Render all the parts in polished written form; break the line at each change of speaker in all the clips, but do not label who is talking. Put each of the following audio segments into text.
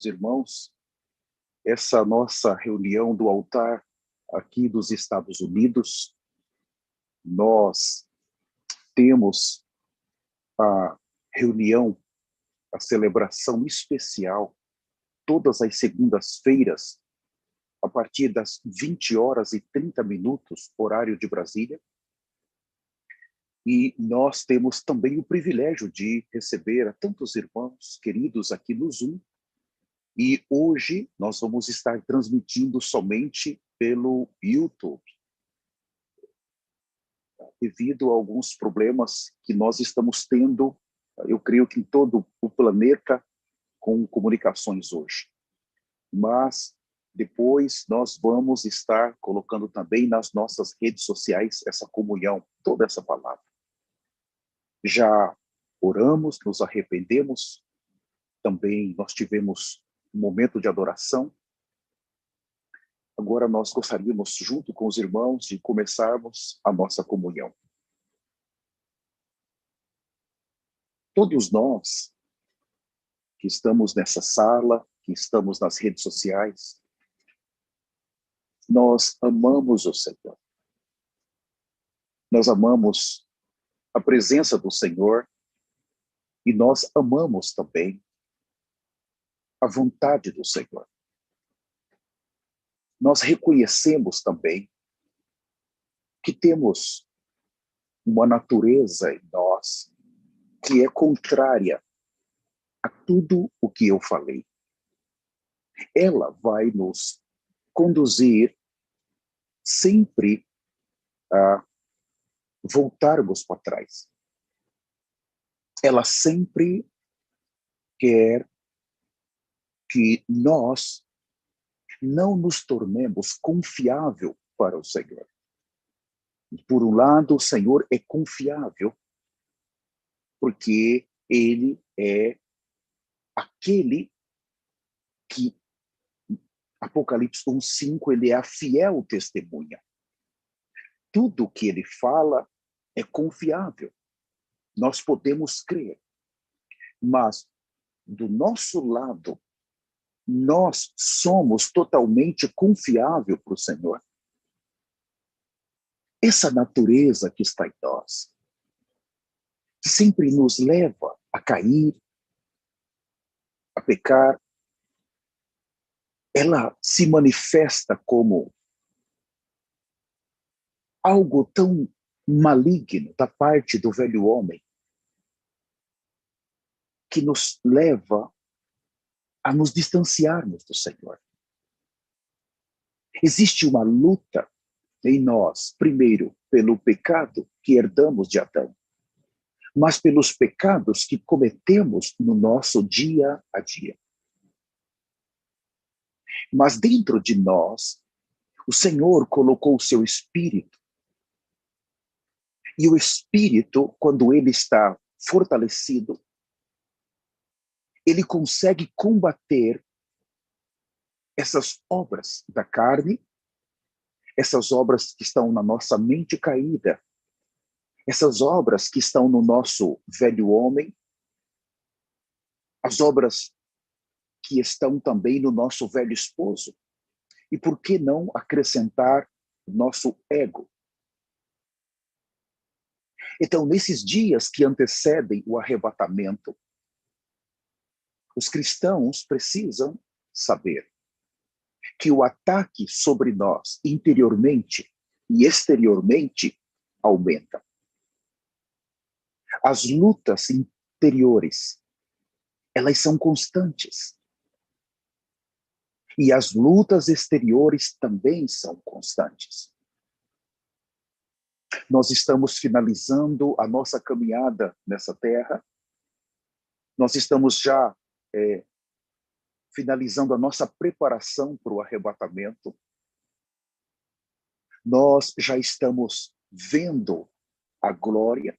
irmãos, essa nossa reunião do altar aqui dos Estados Unidos, nós temos a reunião, a celebração especial, todas as segundas-feiras, a partir das 20h30, horário de Brasília. E nós temos também o privilégio de receber a tantos irmãos queridos aqui no Zoom. E hoje nós vamos estar transmitindo somente pelo YouTube, devido a alguns problemas que nós estamos tendo, eu creio que em todo o planeta, com comunicações hoje. Mas depois nós vamos estar colocando também nas nossas redes sociais essa comunhão, toda essa palavra. Já oramos, nos arrependemos, também nós tivemos um momento de adoração. Agora nós gostaríamos, junto com os irmãos, de começarmos a nossa comunhão. Todos nós que estamos nessa sala, que estamos nas redes sociais, nós amamos o Senhor. Nós amamos a presença do Senhor e nós amamos também a vontade do Senhor. Nós reconhecemos também que temos uma natureza em nós que é contrária a tudo o que eu falei. Ela vai nos conduzir sempre a voltarmos para trás. Ela sempre quer que nós não nos tornemos confiável para o Senhor. Por um lado, o Senhor é confiável, porque Ele é aquele que, Apocalipse 1:5, Ele é a fiel testemunha. Tudo que Ele fala é confiável. Nós podemos crer. Mas, do nosso lado, nós somos totalmente confiáveis para o Senhor. Essa natureza que está em nós, que sempre nos leva a cair, a pecar, ela se manifesta como algo tão maligno da parte do velho homem, que nos leva a nos distanciarmos do Senhor. Existe uma luta em nós, primeiro, pelo pecado que herdamos de Adão, mas pelos pecados que cometemos no nosso dia a dia. Mas dentro de nós, o Senhor colocou o seu Espírito. E o Espírito, quando ele está fortalecido, ele consegue combater essas obras da carne, essas obras que estão na nossa mente caída, essas obras que estão no nosso velho homem, as obras que estão também no nosso velho esposo. E por que não acrescentar nosso ego? Então, nesses dias que antecedem o arrebatamento, os cristãos precisam saber que o ataque sobre nós, interiormente e exteriormente, aumenta. As lutas interiores, elas são constantes. E as lutas exteriores também são constantes. Nós estamos finalizando a nossa caminhada nessa terra. Nós estamos já finalizando a nossa preparação para o arrebatamento. Nós já estamos vendo a glória.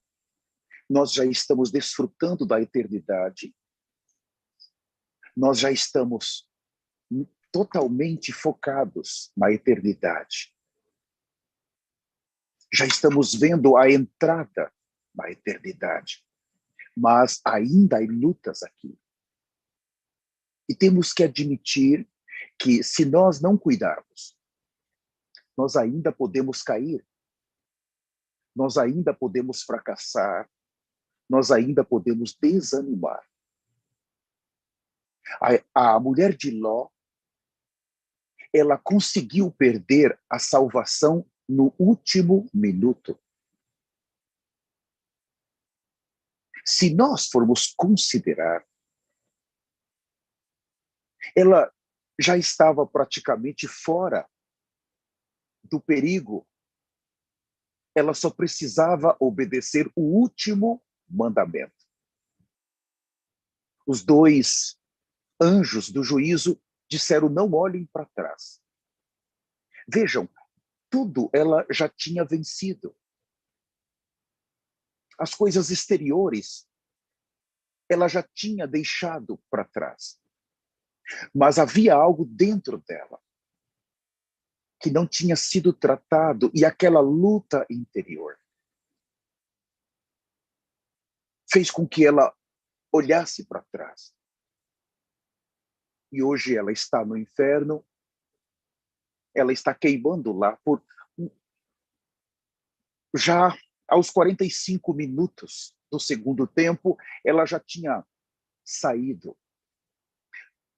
Nós já estamos desfrutando da eternidade. Nós já estamos totalmente focados na eternidade. Já estamos vendo a entrada na eternidade. Mas ainda há lutas aqui. E temos que admitir que, se nós não cuidarmos, nós ainda podemos cair, nós ainda podemos fracassar, nós ainda podemos desanimar. A mulher de Ló, ela conseguiu perder a salvação no último minuto. Se nós formos considerar, ela já estava praticamente fora do perigo. Ela só precisava obedecer o último mandamento. Os dois anjos do juízo disseram: não olhem para trás. Vejam, tudo ela já tinha vencido. As coisas exteriores ela já tinha deixado para trás. Mas havia algo dentro dela que não tinha sido tratado, e aquela luta interior fez com que ela olhasse para trás. E hoje ela está no inferno, ela está queimando lá por já aos 45 minutos do segundo tempo, ela já tinha saído.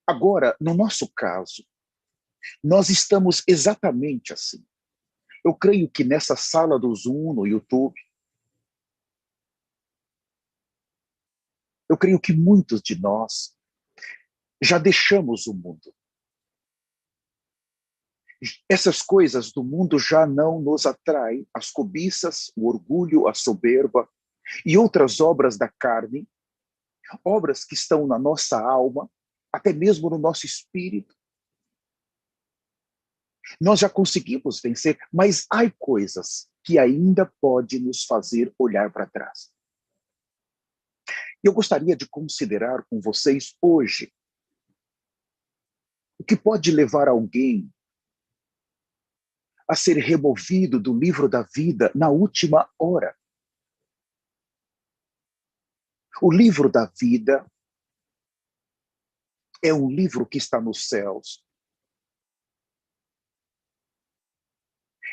Agora, no nosso caso, nós estamos exatamente assim. Eu creio que nessa sala do Zoom, no YouTube, eu creio que muitos de nós já deixamos o mundo. Essas coisas do mundo já não nos atraem, as cobiças, o orgulho, a soberba e outras obras da carne, obras que estão na nossa alma, até mesmo no nosso espírito. Nós já conseguimos vencer, mas há coisas que ainda podem nos fazer olhar para trás. Eu gostaria de considerar com vocês hoje o que pode levar alguém a ser removido do livro da vida na última hora. O livro da vida é um livro que está nos céus.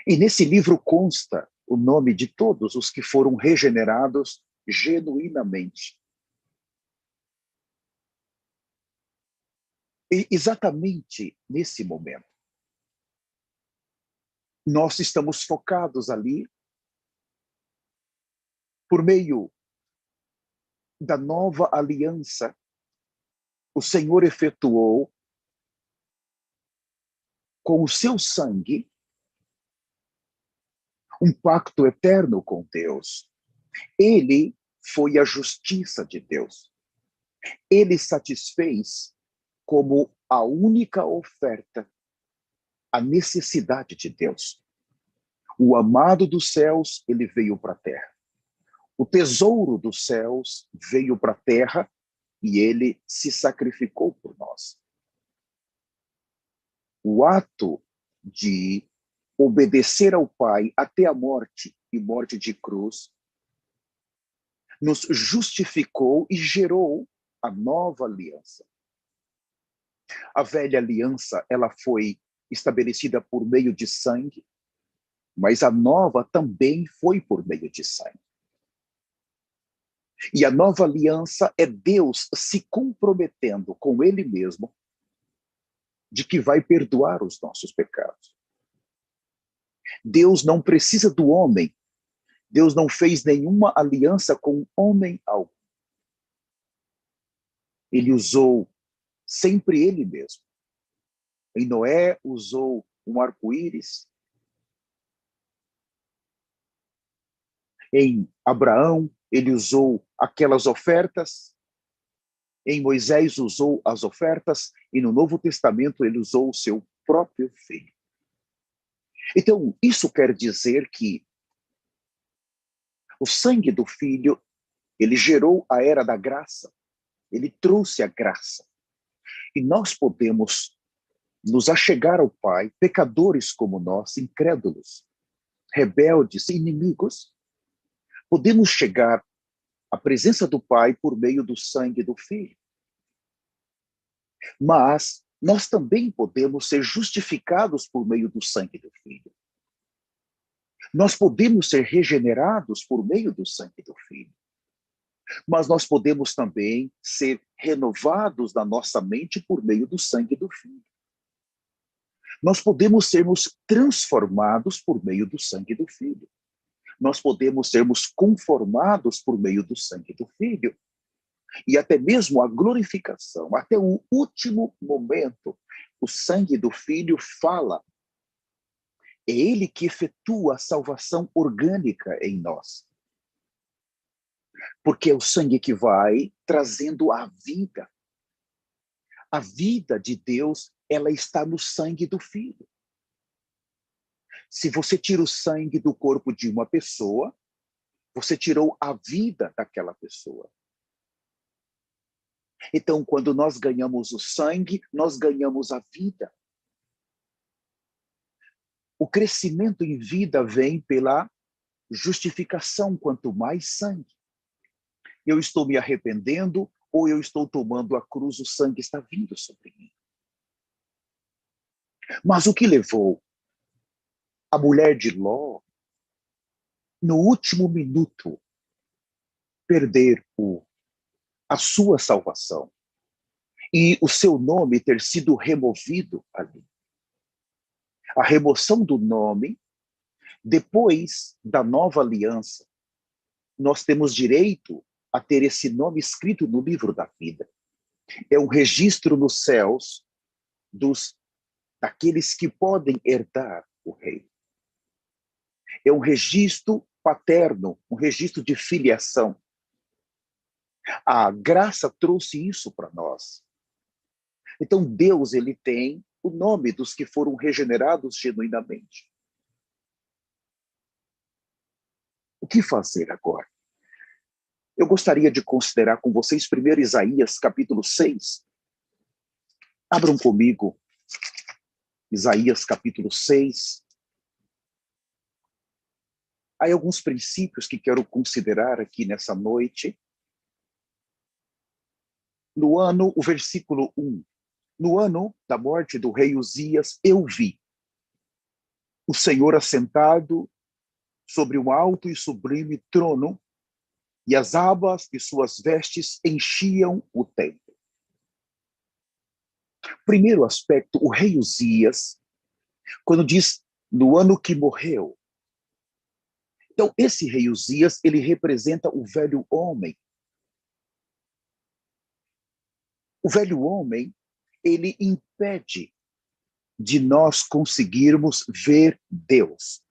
E nesse livro consta o nome de todos os que foram regenerados genuinamente. E exatamente nesse momento, nós estamos focados ali por meio da nova aliança. O Senhor efetuou com o seu sangue um pacto eterno com Deus. Ele foi a justiça de Deus. Ele satisfez como a única oferta a necessidade de Deus. O amado dos céus, ele veio para a terra. O tesouro dos céus veio para a terra e ele se sacrificou por nós. O ato de obedecer ao Pai até a morte e morte de cruz nos justificou e gerou a nova aliança. A velha aliança, ela foi estabelecida por meio de sangue, mas a nova também foi por meio de sangue. E a nova aliança é Deus se comprometendo com Ele mesmo de que vai perdoar os nossos pecados. Deus não precisa do homem. Deus não fez nenhuma aliança com homem algum. Ele usou sempre Ele mesmo. Em Noé, usou um arco-íris. Em Abraão, ele usou aquelas ofertas. Em Moisés, usou as ofertas. E no Novo Testamento, ele usou o seu próprio filho. Então, isso quer dizer que o sangue do filho, ele gerou a era da graça. Ele trouxe a graça. E nós podemos nos achegar ao Pai, pecadores como nós, incrédulos, rebeldes, inimigos. Podemos chegar à presença do Pai por meio do sangue do Filho. Mas nós também podemos ser justificados por meio do sangue do Filho. Nós podemos ser regenerados por meio do sangue do Filho. Mas nós podemos também ser renovados na nossa mente por meio do sangue do Filho. Nós podemos sermos transformados por meio do sangue do Filho. Nós podemos sermos conformados por meio do sangue do Filho. E até mesmo a glorificação, até o último momento, o sangue do Filho fala. É ele que efetua a salvação orgânica em nós. Porque é o sangue que vai trazendo a vida. A vida de Deus, ela está no sangue do Filho. Se você tira o sangue do corpo de uma pessoa, você tirou a vida daquela pessoa. Então, quando nós ganhamos o sangue, nós ganhamos a vida. O crescimento em vida vem pela justificação, quanto mais sangue. Eu estou me arrependendo ou eu estou tomando a cruz, o sangue está vindo sobre mim. Mas o que levou a mulher de Ló, no último minuto, perder a sua salvação e o seu nome ter sido removido ali? A remoção do nome, depois da nova aliança, nós temos direito a ter esse nome escrito no livro da vida. É um registro nos céus daqueles que podem herdar o reino. É um registro paterno, um registro de filiação. A graça trouxe isso para nós. Então Deus, ele tem o nome dos que foram regenerados genuinamente. O que fazer agora? Eu gostaria de considerar com vocês primeiro Isaías capítulo 6. Abram comigo Isaías capítulo 6. Há alguns princípios que quero considerar aqui nessa noite. O versículo 1. No ano da morte do rei Uzias, eu vi o Senhor assentado sobre um alto e sublime trono, e as abas de suas vestes enchiam o templo. Primeiro aspecto, o rei Uzias, quando diz no ano que morreu. Então, esse rei Uzias, ele representa o velho homem. O velho homem, ele impede de nós conseguirmos ver Deus.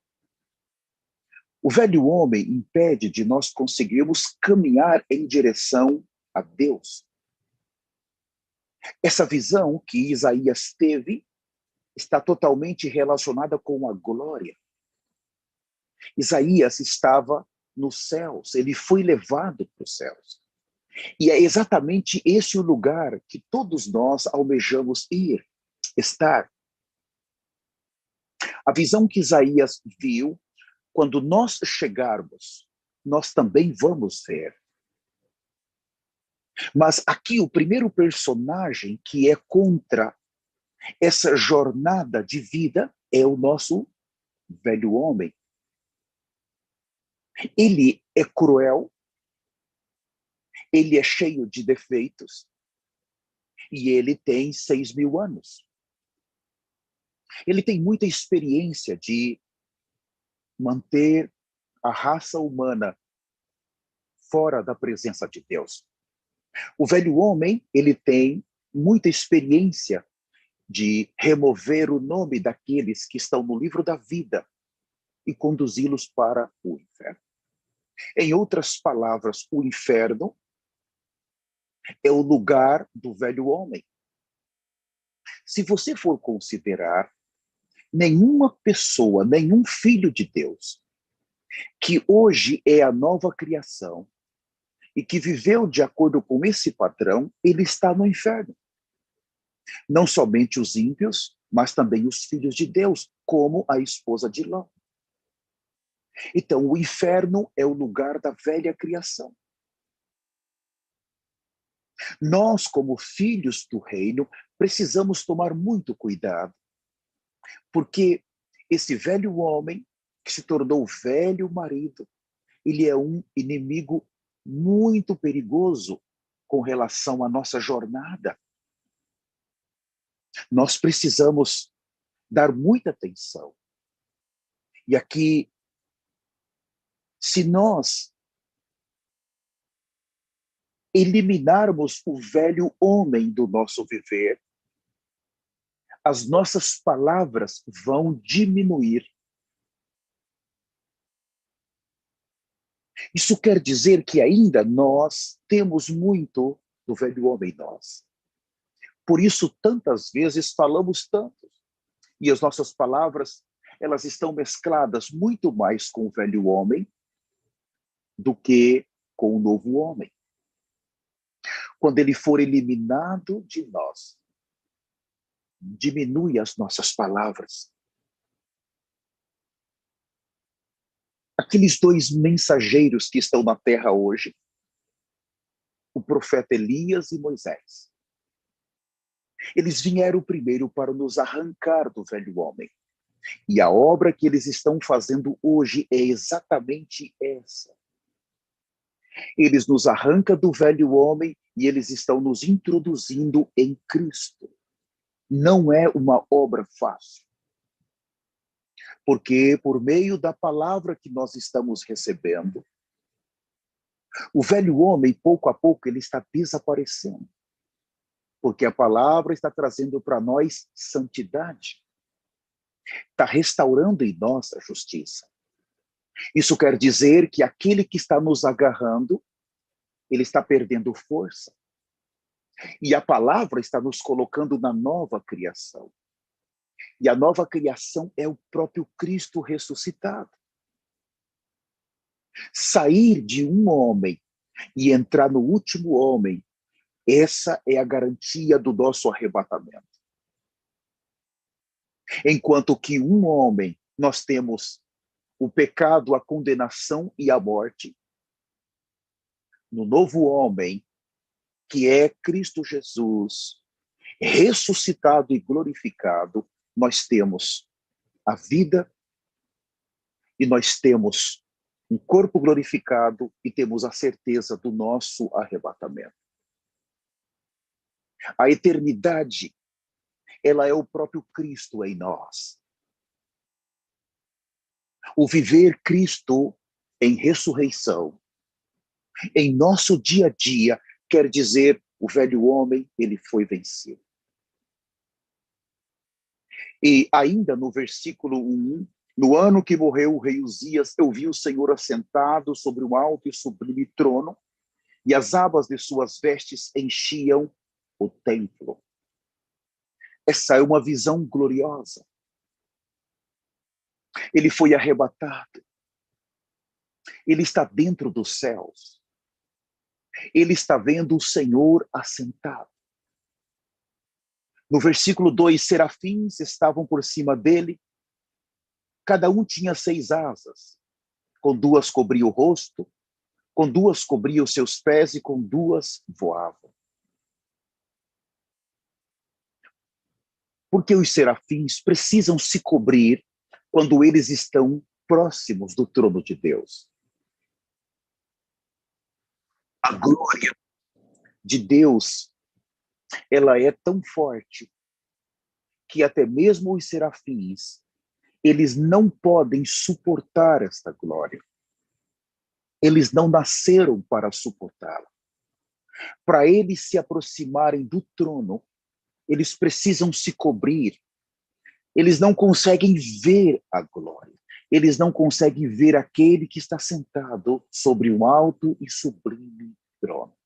O velho homem impede de nós conseguirmos caminhar em direção a Deus. Essa visão que Isaías teve está totalmente relacionada com a glória. Isaías estava nos céus, ele foi levado para os céus. E é exatamente esse o lugar que todos nós almejamos ir, estar. A visão que Isaías viu, quando nós chegarmos, nós também vamos ver. Mas aqui o primeiro personagem que é contra essa jornada de vida é o nosso velho homem. Ele é cruel, ele é cheio de defeitos e ele tem 6.000 anos. Ele tem muita experiência de manter a raça humana fora da presença de Deus. O velho homem, ele tem muita experiência de remover o nome daqueles que estão no livro da vida e conduzi-los para o inferno. Em outras palavras, o inferno é o lugar do velho homem. Se você for considerar, nenhuma pessoa, nenhum filho de Deus, que hoje é a nova criação e que viveu de acordo com esse padrão, ele está no inferno. Não somente os ímpios, mas também os filhos de Deus, como a esposa de Ló. Então, o inferno é o lugar da velha criação. Nós, como filhos do reino, precisamos tomar muito cuidado, porque esse velho homem, que se tornou velho marido, ele é um inimigo muito perigoso com relação à nossa jornada. Nós precisamos dar muita atenção. E aqui, se nós eliminarmos o velho homem do nosso viver, as nossas palavras vão diminuir. Isso quer dizer que ainda nós temos muito do velho homem em nós. Por isso, tantas vezes falamos tanto. E as nossas palavras, elas estão mescladas muito mais com o velho homem do que com o novo homem. Quando ele for eliminado de nós, diminui as nossas palavras. Aqueles dois mensageiros que estão na terra hoje, o profeta Elias e Moisés, eles vieram primeiro para nos arrancar do velho homem. E a obra que eles estão fazendo hoje é exatamente essa. Eles nos arrancam do velho homem e eles estão nos introduzindo em Cristo. Não é uma obra fácil. Porque por meio da palavra que nós estamos recebendo, o velho homem, pouco a pouco, ele está desaparecendo. Porque a palavra está trazendo para nós santidade. Está restaurando em nós a justiça. Isso quer dizer que aquele que está nos agarrando, ele está perdendo força. E a palavra está nos colocando na nova criação. E a nova criação é o próprio Cristo ressuscitado. Sair de um homem e entrar no último homem, essa é a garantia do nosso arrebatamento. Enquanto que um homem, nós temos o pecado, a condenação e a morte. No novo homem, que é Cristo Jesus, ressuscitado e glorificado, nós temos a vida e nós temos um corpo glorificado e temos a certeza do nosso arrebatamento. A eternidade, ela é o próprio Cristo em nós. O viver Cristo em ressurreição, em nosso dia a dia, quer dizer, o velho homem, ele foi vencido. E ainda no versículo 1, no ano que morreu o rei Uzias, eu vi o Senhor assentado sobre um alto e sublime trono, e as abas de suas vestes enchiam o templo. Essa é uma visão gloriosa. Ele foi arrebatado. Ele está dentro dos céus. Ele está vendo o Senhor assentado. No versículo 2, serafins estavam por cima dele. Cada um tinha 6 asas. Com 2 cobria o rosto, com 2 cobria os seus pés e com 2 voavam. Porque os serafins precisam se cobrir quando eles estão próximos do trono de Deus. A glória de Deus, ela é tão forte que até mesmo os serafins, eles não podem suportar esta glória. Eles não nasceram para suportá-la. Para eles se aproximarem do trono, eles precisam se cobrir. Eles não conseguem ver a glória. Eles não conseguem ver aquele que está sentado sobre um alto e sublime trono.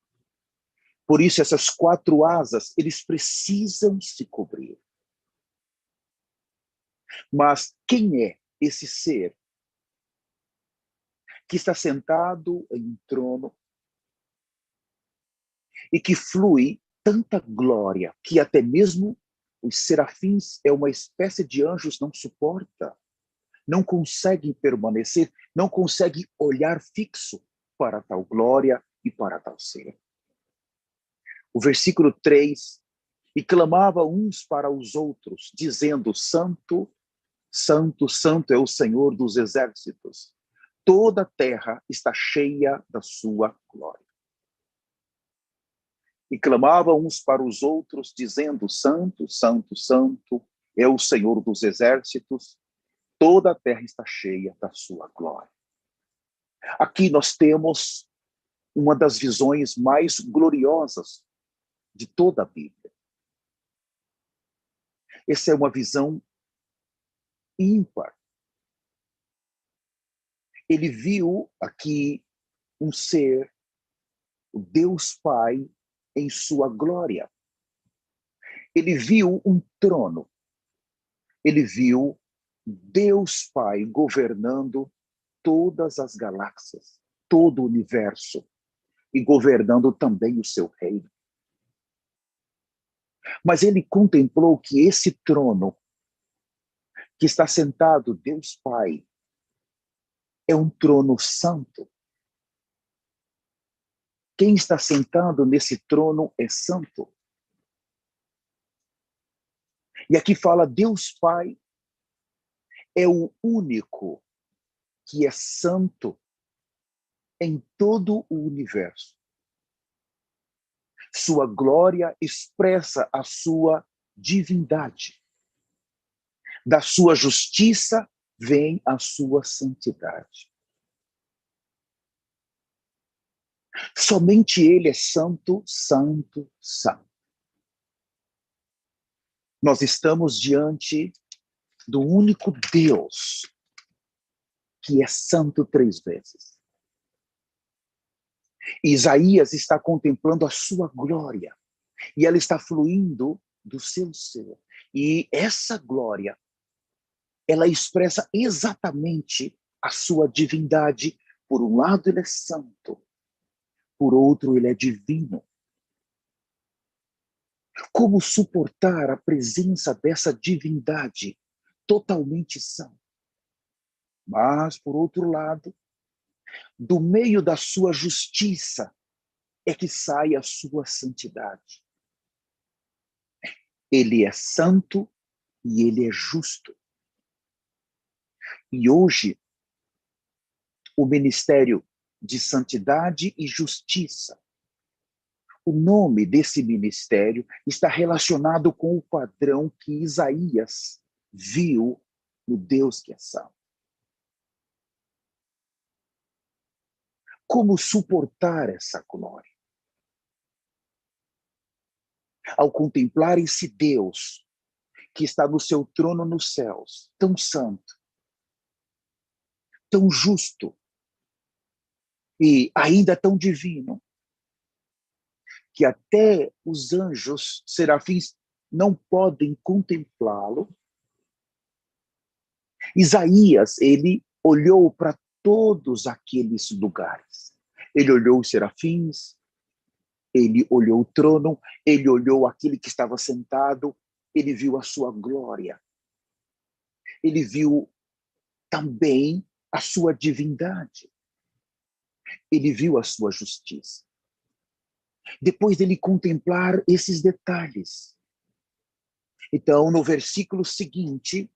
Por isso, essas 4 asas, eles precisam se cobrir. Mas quem é esse ser que está sentado em um trono e que flui tanta glória que até mesmo os serafins, é uma espécie de anjos, não suporta, não conseguem permanecer, não conseguem olhar fixo para tal glória e para tal ser. O versículo 3, e clamava uns para os outros, dizendo, Santo, Santo, Santo é o Senhor dos exércitos. Toda a terra está cheia da sua glória. E clamavam uns para os outros, dizendo, Santo, Santo, Santo é o Senhor dos exércitos. Toda a terra está cheia da sua glória. Aqui nós temos uma das visões mais gloriosas de toda a Bíblia. Essa é uma visão ímpar. Ele viu aqui um ser, o Deus Pai, em sua glória. Ele viu um trono. Ele viu Deus Pai governando todas as galáxias, todo o universo, e governando também o seu reino. Mas ele contemplou que esse trono, que está sentado Deus Pai, é um trono santo. Quem está sentado nesse trono é santo. E aqui fala Deus Pai é o único que é santo em todo o universo. Sua glória expressa a sua divindade. Da sua justiça vem a sua santidade. Somente ele é santo, santo, santo. Nós estamos diante do único Deus que é santo 3 vezes. Isaías está contemplando a sua glória e ela está fluindo do seu ser. E essa glória, ela expressa exatamente a sua divindade. Por um lado ele é santo, por outro ele é divino. Como suportar a presença dessa divindade totalmente santa? Mas, por outro lado, do meio da sua justiça é que sai a sua santidade. Ele é santo e ele é justo. E hoje, o ministério de santidade e justiça, o nome desse ministério está relacionado com o padrão que Isaías viu no Deus que é santo. Como suportar essa glória? Ao contemplar esse Deus que está no seu trono nos céus, tão santo, tão justo e ainda tão divino, que até os anjos, serafins, não podem contemplá-lo. Isaías, ele olhou para todos aqueles lugares. Ele olhou os serafins, ele olhou o trono, ele olhou aquele que estava sentado, ele viu a sua glória. Ele viu também a sua divindade. Ele viu a sua justiça. Depois dele contemplar esses detalhes, então, no versículo seguinte,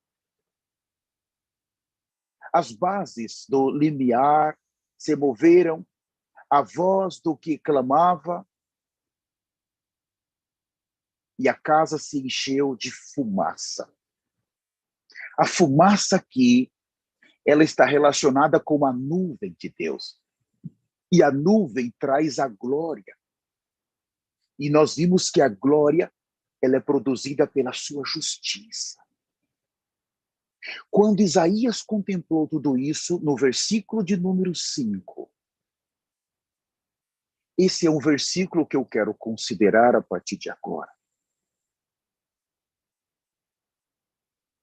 as bases do limiar se moveram, a voz do que clamava, e a casa se encheu de fumaça. A fumaça aqui, ela está relacionada com a nuvem de Deus. E a nuvem traz a glória. E nós vimos que a glória, ela é produzida pela sua justiça. Quando Isaías contemplou tudo isso, no versículo de número 5, esse é um versículo que eu quero considerar a partir de agora.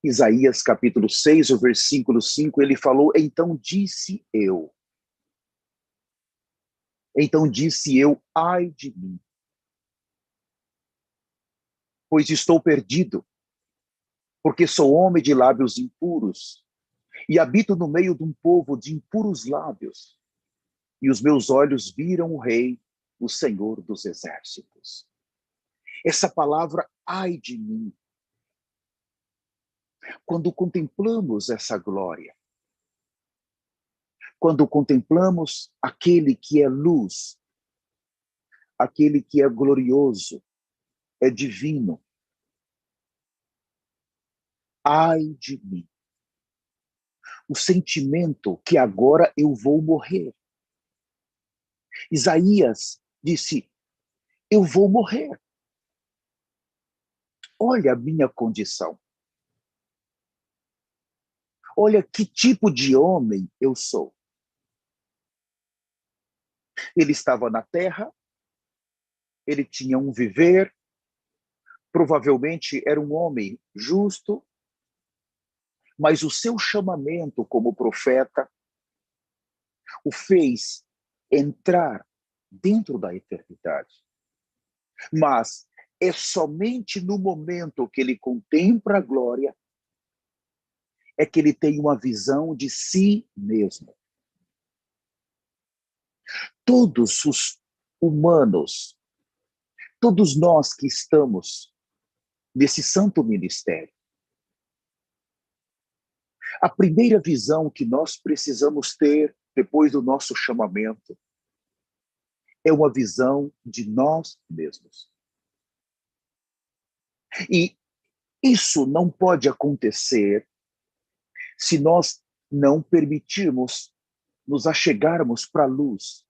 Isaías capítulo 6, o versículo 5, ele falou, então disse eu, ai de mim, pois estou perdido, porque sou homem de lábios impuros, e habito no meio de um povo de impuros lábios, e os meus olhos viram o Rei, o Senhor dos exércitos. Essa palavra, ai de mim, quando contemplamos essa glória, quando contemplamos aquele que é luz, aquele que é glorioso, é divino, ai de mim. O sentimento que agora eu vou morrer. Isaías disse, eu vou morrer. Olha a minha condição. Olha que tipo de homem eu sou. Ele estava na terra, ele tinha um viver, provavelmente era um homem justo, mas o seu chamamento como profeta o fez entrar dentro da eternidade. Mas é somente no momento que ele contempla a glória é que ele tem uma visão de si mesmo. Todos os humanos, todos nós que estamos nesse santo ministério, a primeira visão que nós precisamos ter depois do nosso chamamento é uma visão de nós mesmos. E isso não pode acontecer se nós não permitirmos nos achegarmos para a luz,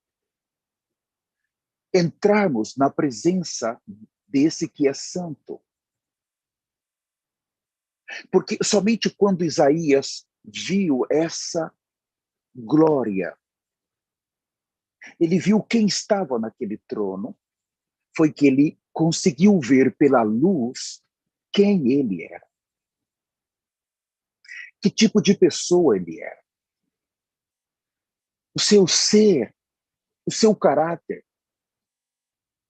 entrarmos na presença desse que é santo. Porque somente quando Isaías viu essa glória, ele viu quem estava naquele trono, foi que ele conseguiu ver pela luz quem ele era. Que tipo de pessoa ele era. O seu ser, o seu caráter,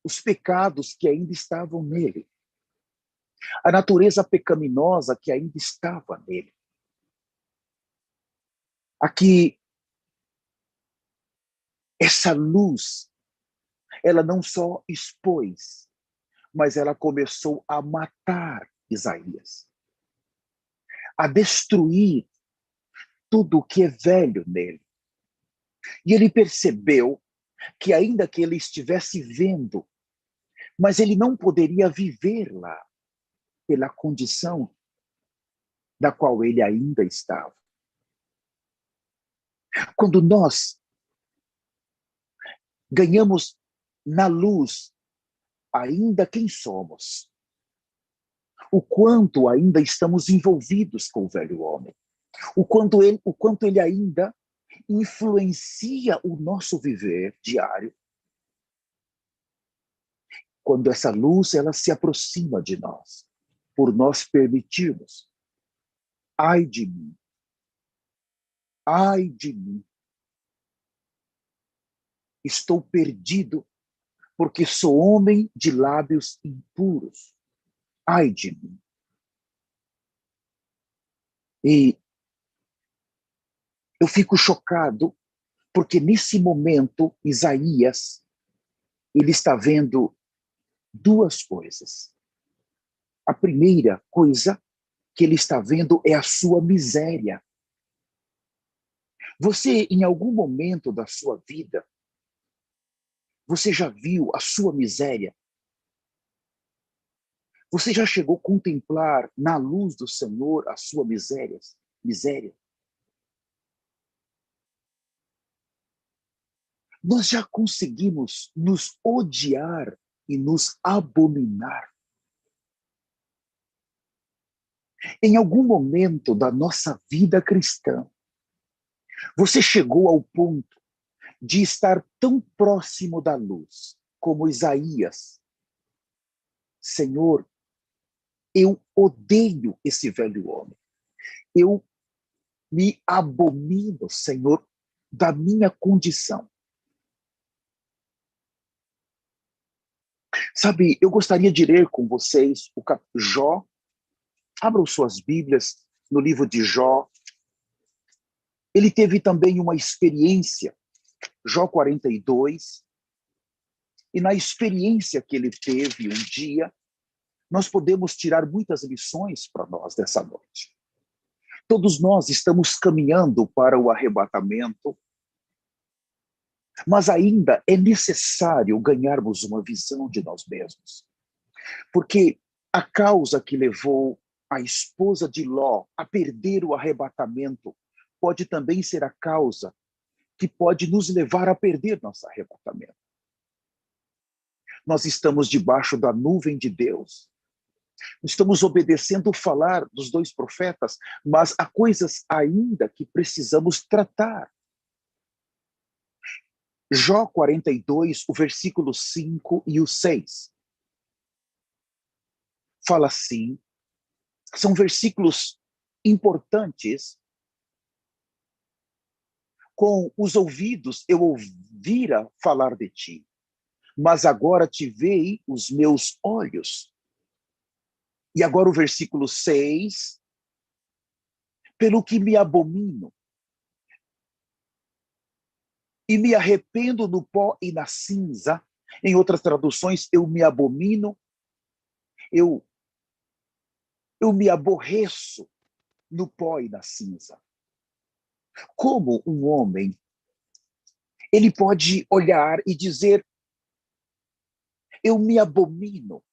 os pecados que ainda estavam nele, a natureza pecaminosa que ainda estava nele. Aqui, essa luz, ela não só expôs, mas ela começou a matar Isaías, a destruir tudo o que é velho nele. E ele percebeu que ainda que ele estivesse vendo, mas ele não poderia viver lá pela condição da qual ele ainda estava. Quando nós ganhamos na luz ainda quem somos, o quanto ainda estamos envolvidos com o velho homem, o quanto ele ainda influencia o nosso viver diário. Quando essa luz ela se aproxima de nós, por nós permitirmos, ai de mim, ai de mim, estou perdido porque sou homem de lábios impuros, ai de mim. E eu fico chocado porque nesse momento Isaías ele está vendo duas coisas. A primeira coisa que ele está vendo é a sua miséria. Você, em algum momento da sua vida, você já viu a sua miséria? Você já chegou a contemplar na luz do Senhor a sua miséria? Nós já conseguimos nos odiar e nos abominar. Em algum momento da nossa vida cristã, você chegou ao ponto de estar tão próximo da luz como Isaías. Senhor, eu odeio esse velho homem. Eu me abomino, Senhor, da minha condição. Sabe, eu gostaria de ler com vocês o Jó. Abram suas Bíblias no livro de Jó. Ele teve também uma experiência, Jó 42, e na experiência que ele teve um dia, nós podemos tirar muitas lições para nós dessa noite. Todos nós estamos caminhando para o arrebatamento, mas ainda é necessário ganharmos uma visão de nós mesmos. Porque a causa que levou a esposa de Ló a perder o arrebatamento pode também ser a causa que pode nos levar a perder nosso arrebatamento. Nós estamos debaixo da nuvem de Deus. Estamos obedecendo o falar dos dois profetas, mas há coisas ainda que precisamos tratar. Jó 42, o versículo 5 e o 6. Fala assim, são versículos importantes. Com os ouvidos eu ouvira falar de ti, mas agora te veem os meus olhos. E agora o versículo 6, pelo que me abomino, e me arrependo no pó e na cinza. Em outras traduções, eu me abomino, eu me aborreço no pó e na cinza. Como um homem, ele pode olhar e dizer, eu me abomino,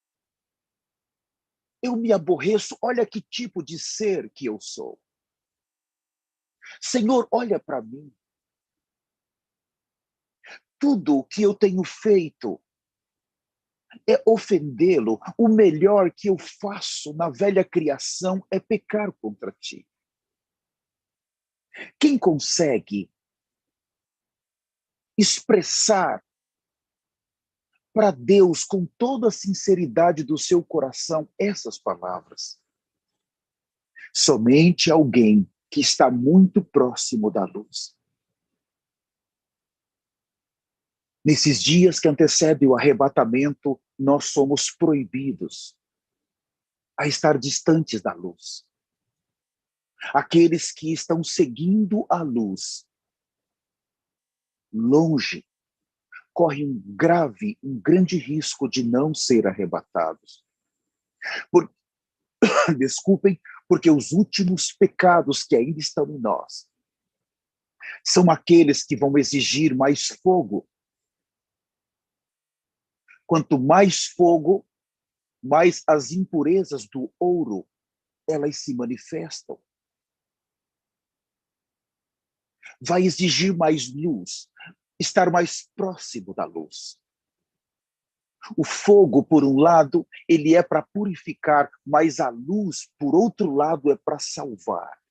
eu me aborreço, olha que tipo de ser que eu sou. Senhor, olha para mim. Tudo que eu tenho feito é ofendê-lo. O melhor que eu faço na velha criação é pecar contra ti. Quem consegue expressar para Deus com toda a sinceridade do seu coração essas palavras? Somente alguém que está muito próximo da luz. Nesses dias que antecedem o arrebatamento, nós somos proibidos a estar distantes da luz. Aqueles que estão seguindo a luz, longe, correm um grande risco de não ser arrebatados. Desculpem, porque os últimos pecados que ainda estão em nós são aqueles que vão exigir mais fogo. Quanto mais fogo, mais as impurezas do ouro, elas se manifestam. Vai exigir mais luz, estar mais próximo da luz. O fogo, por um lado, ele é para purificar, mas a luz, por outro lado, é para salvar.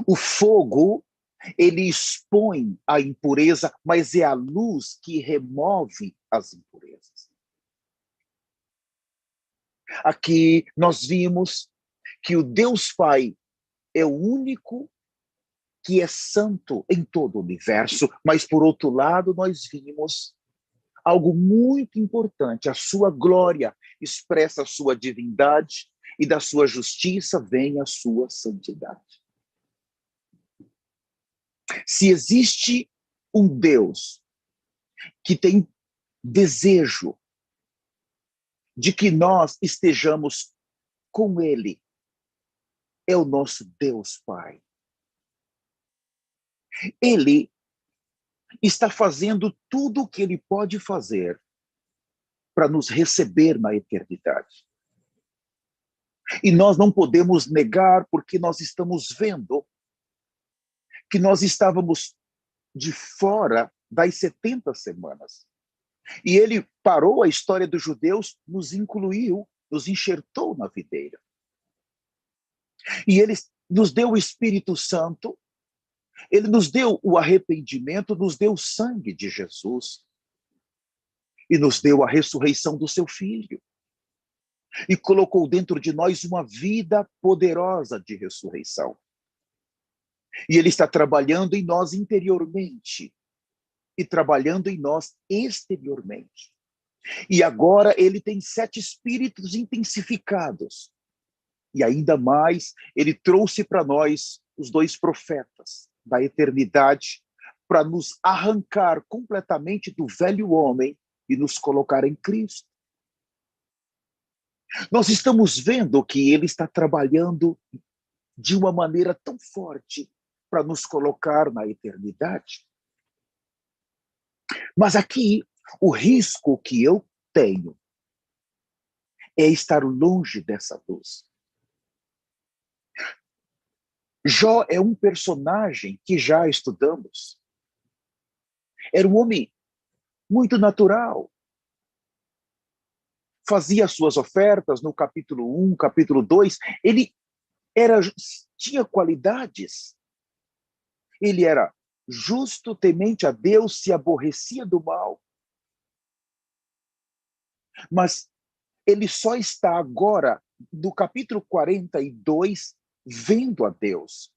O fogo, ele expõe a impureza, mas é a luz que remove as impurezas. Aqui nós vimos que o Deus Pai é o único que é santo em todo o universo, mas por outro lado nós vimos algo muito importante, a sua glória expressa a sua divindade e da sua justiça vem a sua santidade. Se existe um Deus que tem desejo de que nós estejamos com Ele, é o nosso Deus Pai. Ele está fazendo tudo o que Ele pode fazer para nos receber na eternidade. E nós não podemos negar, porque nós estamos vendo que nós estávamos de fora das 70 semanas. E Ele parou a história dos judeus, nos incluiu, nos enxertou na videira. E Ele nos deu o Espírito Santo, Ele nos deu o arrependimento, nos deu o sangue de Jesus. E nos deu a ressurreição do seu Filho. E colocou dentro de nós uma vida poderosa de ressurreição. E Ele está trabalhando em nós interiormente. E trabalhando em nós exteriormente. E agora Ele tem 7 espíritos intensificados. E ainda mais, Ele trouxe para nós os 2 profetas da eternidade para nos arrancar completamente do velho homem e nos colocar em Cristo. Nós estamos vendo que ele está trabalhando de uma maneira tão forte para nos colocar na eternidade. Mas aqui, o risco que eu tenho é estar longe dessa luz. Jó é um personagem que já estudamos. Era um homem muito natural. Fazia suas ofertas no capítulo 1, capítulo 2. Ele tinha qualidades. Ele era justo, temente a Deus, se aborrecia do mal. Mas ele só está agora, no capítulo 42, vendo a Deus.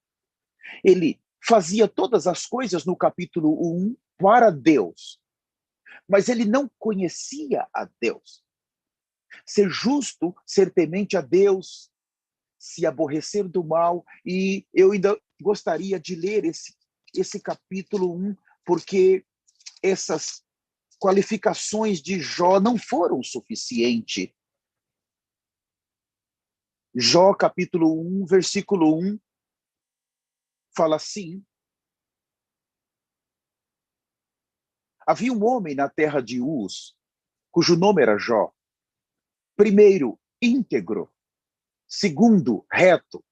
Ele fazia todas as coisas no capítulo 1 para Deus, mas ele não conhecia a Deus. Ser justo, ser temente a Deus, se aborrecer do mal, e eu ainda gostaria de ler esse capítulo 1, porque essas qualificações de Jó não foram suficientes. Jó, capítulo 1, versículo 1, fala assim: havia um homem na terra de Uz, cujo nome era Jó. Primeiro, íntegro. Segundo, reto.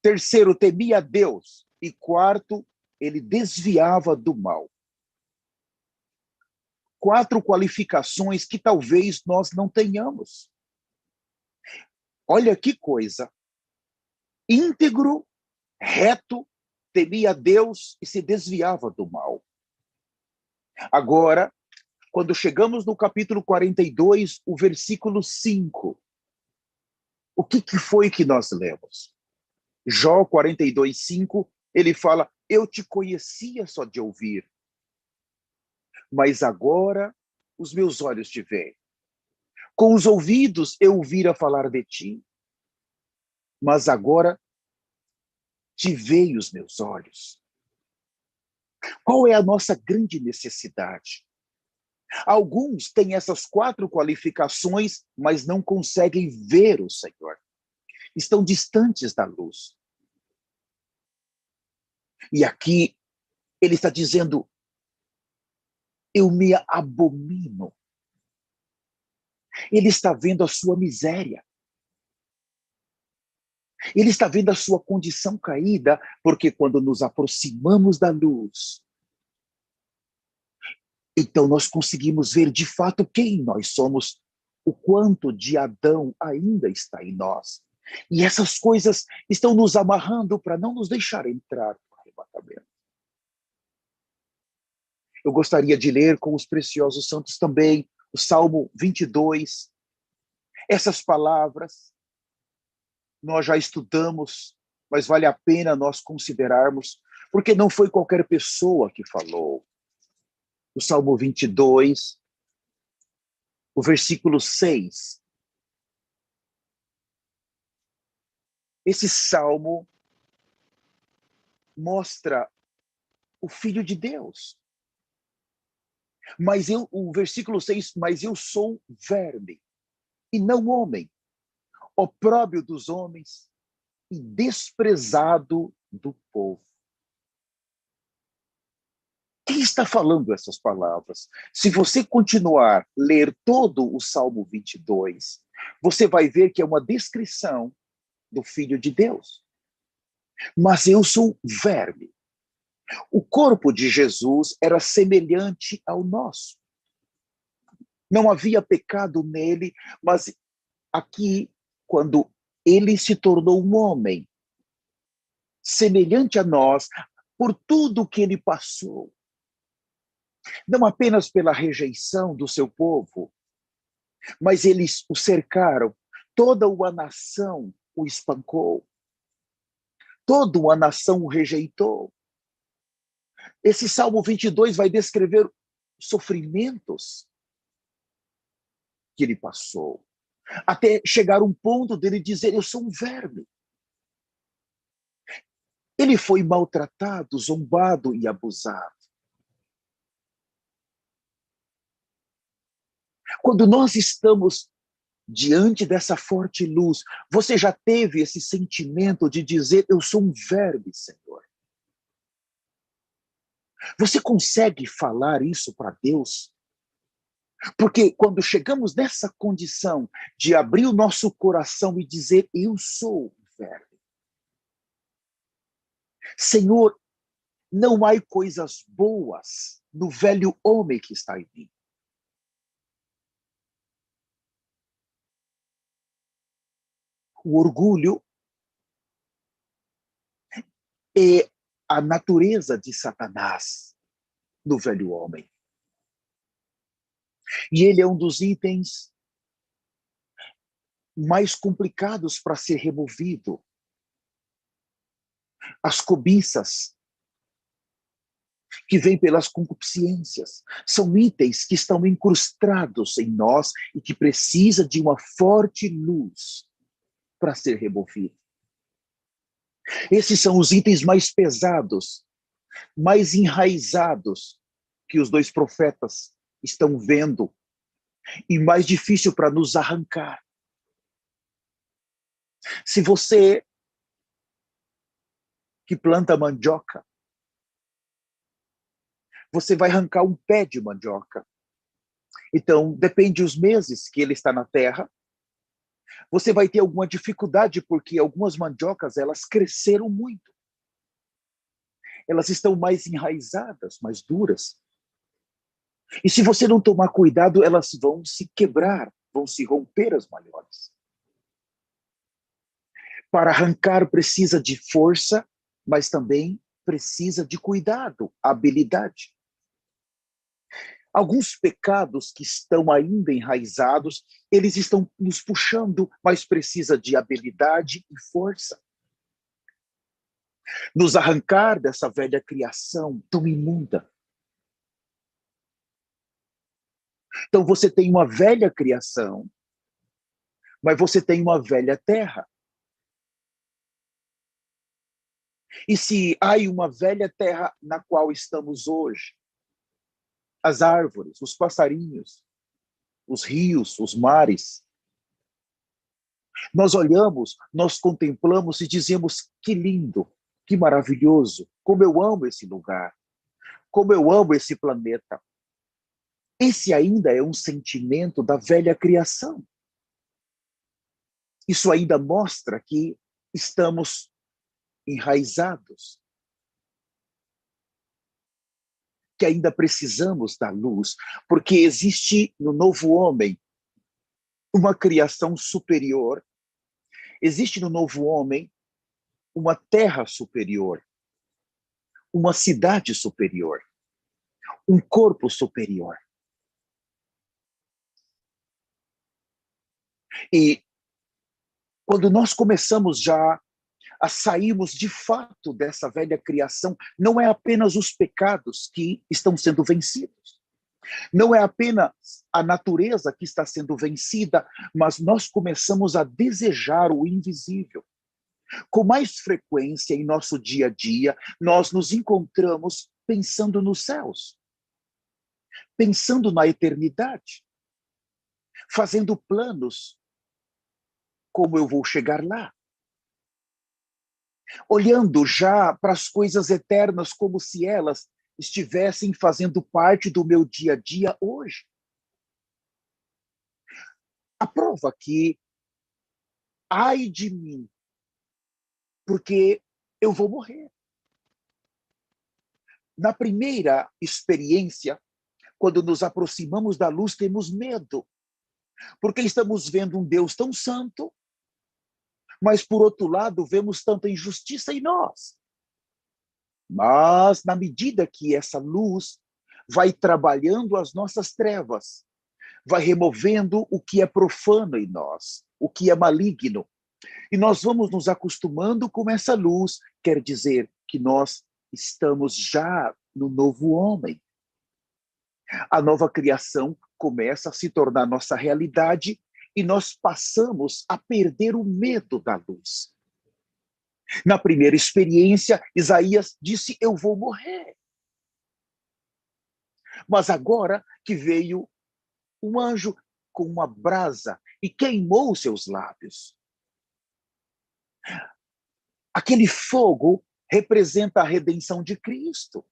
Terceiro, temia a Deus. E quarto, ele desviava do mal. 4 qualificações que talvez nós não tenhamos. Olha que coisa. Íntegro, reto, temia a Deus e se desviava do mal. Agora, quando chegamos no capítulo 42, o versículo 5, o que foi que nós lemos? Jó 42, 5, ele fala: eu te conhecia só de ouvir, mas agora os meus olhos te veem. Com os ouvidos eu ouvira falar de ti, mas agora te veio os meus olhos. Qual é a nossa grande necessidade? Alguns têm essas 4 qualificações, mas não conseguem ver o Senhor. Estão distantes da luz. E aqui ele está dizendo: eu me abomino. Ele está vendo a sua miséria. Ele está vendo a sua condição caída, porque quando nos aproximamos da luz, então nós conseguimos ver de fato quem nós somos, o quanto de Adão ainda está em nós. E essas coisas estão nos amarrando para não nos deixar entrar no arrebatamento. Eu gostaria de ler com os preciosos santos também o Salmo 22. Essas palavras nós já estudamos, mas vale a pena nós considerarmos, porque não foi qualquer pessoa que falou. O Salmo 22, o versículo 6. Esse salmo mostra o Filho de Deus. O versículo 6, mas eu sou verme, e não homem, opróbrio dos homens e desprezado do povo. Quem está falando essas palavras? Se você continuar a ler todo o Salmo 22, você vai ver que é uma descrição do Filho de Deus. Mas eu sou verme. O corpo de Jesus era semelhante ao nosso. Não havia pecado nele, mas aqui, quando ele se tornou um homem, semelhante a nós, por tudo que ele passou, não apenas pela rejeição do seu povo, mas eles o cercaram, toda uma nação o espancou, toda uma nação o rejeitou. Esse Salmo 22 vai descrever sofrimentos que ele passou, até chegar um ponto dele dizer: eu sou um verme. Ele foi maltratado, zombado e abusado. Quando nós estamos diante dessa forte luz, você já teve esse sentimento de dizer, eu sou um verme, Senhor? Você consegue falar isso para Deus? Porque quando chegamos nessa condição de abrir o nosso coração e dizer, eu sou um verme. Senhor, não há coisas boas no velho homem que está em mim. O orgulho é a natureza de Satanás no velho homem. E ele é um dos itens mais complicados para ser removido. As cobiças que vêm pelas concupiscências são itens que estão incrustados em nós e que precisa de uma forte luz para ser removido. Esses são os itens mais pesados, mais enraizados que os dois profetas estão vendo e mais difícil para nos arrancar. Se você que planta mandioca, você vai arrancar um pé de mandioca. Então, depende dos meses que ele está na terra, você vai ter alguma dificuldade, porque algumas mandiocas, elas cresceram muito. Elas estão mais enraizadas, mais duras. E se você não tomar cuidado, elas vão se quebrar, vão se romper as malhoras. Para arrancar precisa de força, mas também precisa de cuidado, habilidade. Alguns pecados que estão ainda enraizados, eles estão nos puxando, mas precisa de habilidade e força. Nos arrancar dessa velha criação tão imunda. Então você tem uma velha criação, mas você tem uma velha terra. E se há uma velha terra na qual estamos hoje, as árvores, os passarinhos, os rios, os mares, nós olhamos, nós contemplamos e dizemos, que lindo, que maravilhoso, como eu amo esse lugar, como eu amo esse planeta. Esse ainda é um sentimento da velha criação. Isso ainda mostra que estamos enraizados, que ainda precisamos da luz, porque existe no novo homem uma criação superior, existe no novo homem uma terra superior, uma cidade superior, um corpo superior. E quando nós começamos já a sairmos de fato dessa velha criação, não é apenas os pecados que estão sendo vencidos. Não é apenas a natureza que está sendo vencida, mas nós começamos a desejar o invisível. Com mais frequência em nosso dia a dia, nós nos encontramos pensando nos céus, pensando na eternidade, fazendo planos como eu vou chegar lá, olhando já para as coisas eternas como se elas estivessem fazendo parte do meu dia a dia hoje. A prova que, ai de mim, porque eu vou morrer. Na primeira experiência, quando nos aproximamos da luz, temos medo, porque estamos vendo um Deus tão santo, mas, por outro lado, vemos tanta injustiça em nós. Mas, na medida que essa luz vai trabalhando as nossas trevas, vai removendo o que é profano em nós, o que é maligno, e nós vamos nos acostumando com essa luz, quer dizer que nós estamos já no novo homem. A nova criação começa a se tornar nossa realidade e nós passamos a perder o medo da luz. Na primeira experiência, Isaías disse, eu vou morrer. Mas agora que veio um anjo com uma brasa, e queimou seus lábios. Aquele fogo representa a redenção de Cristo.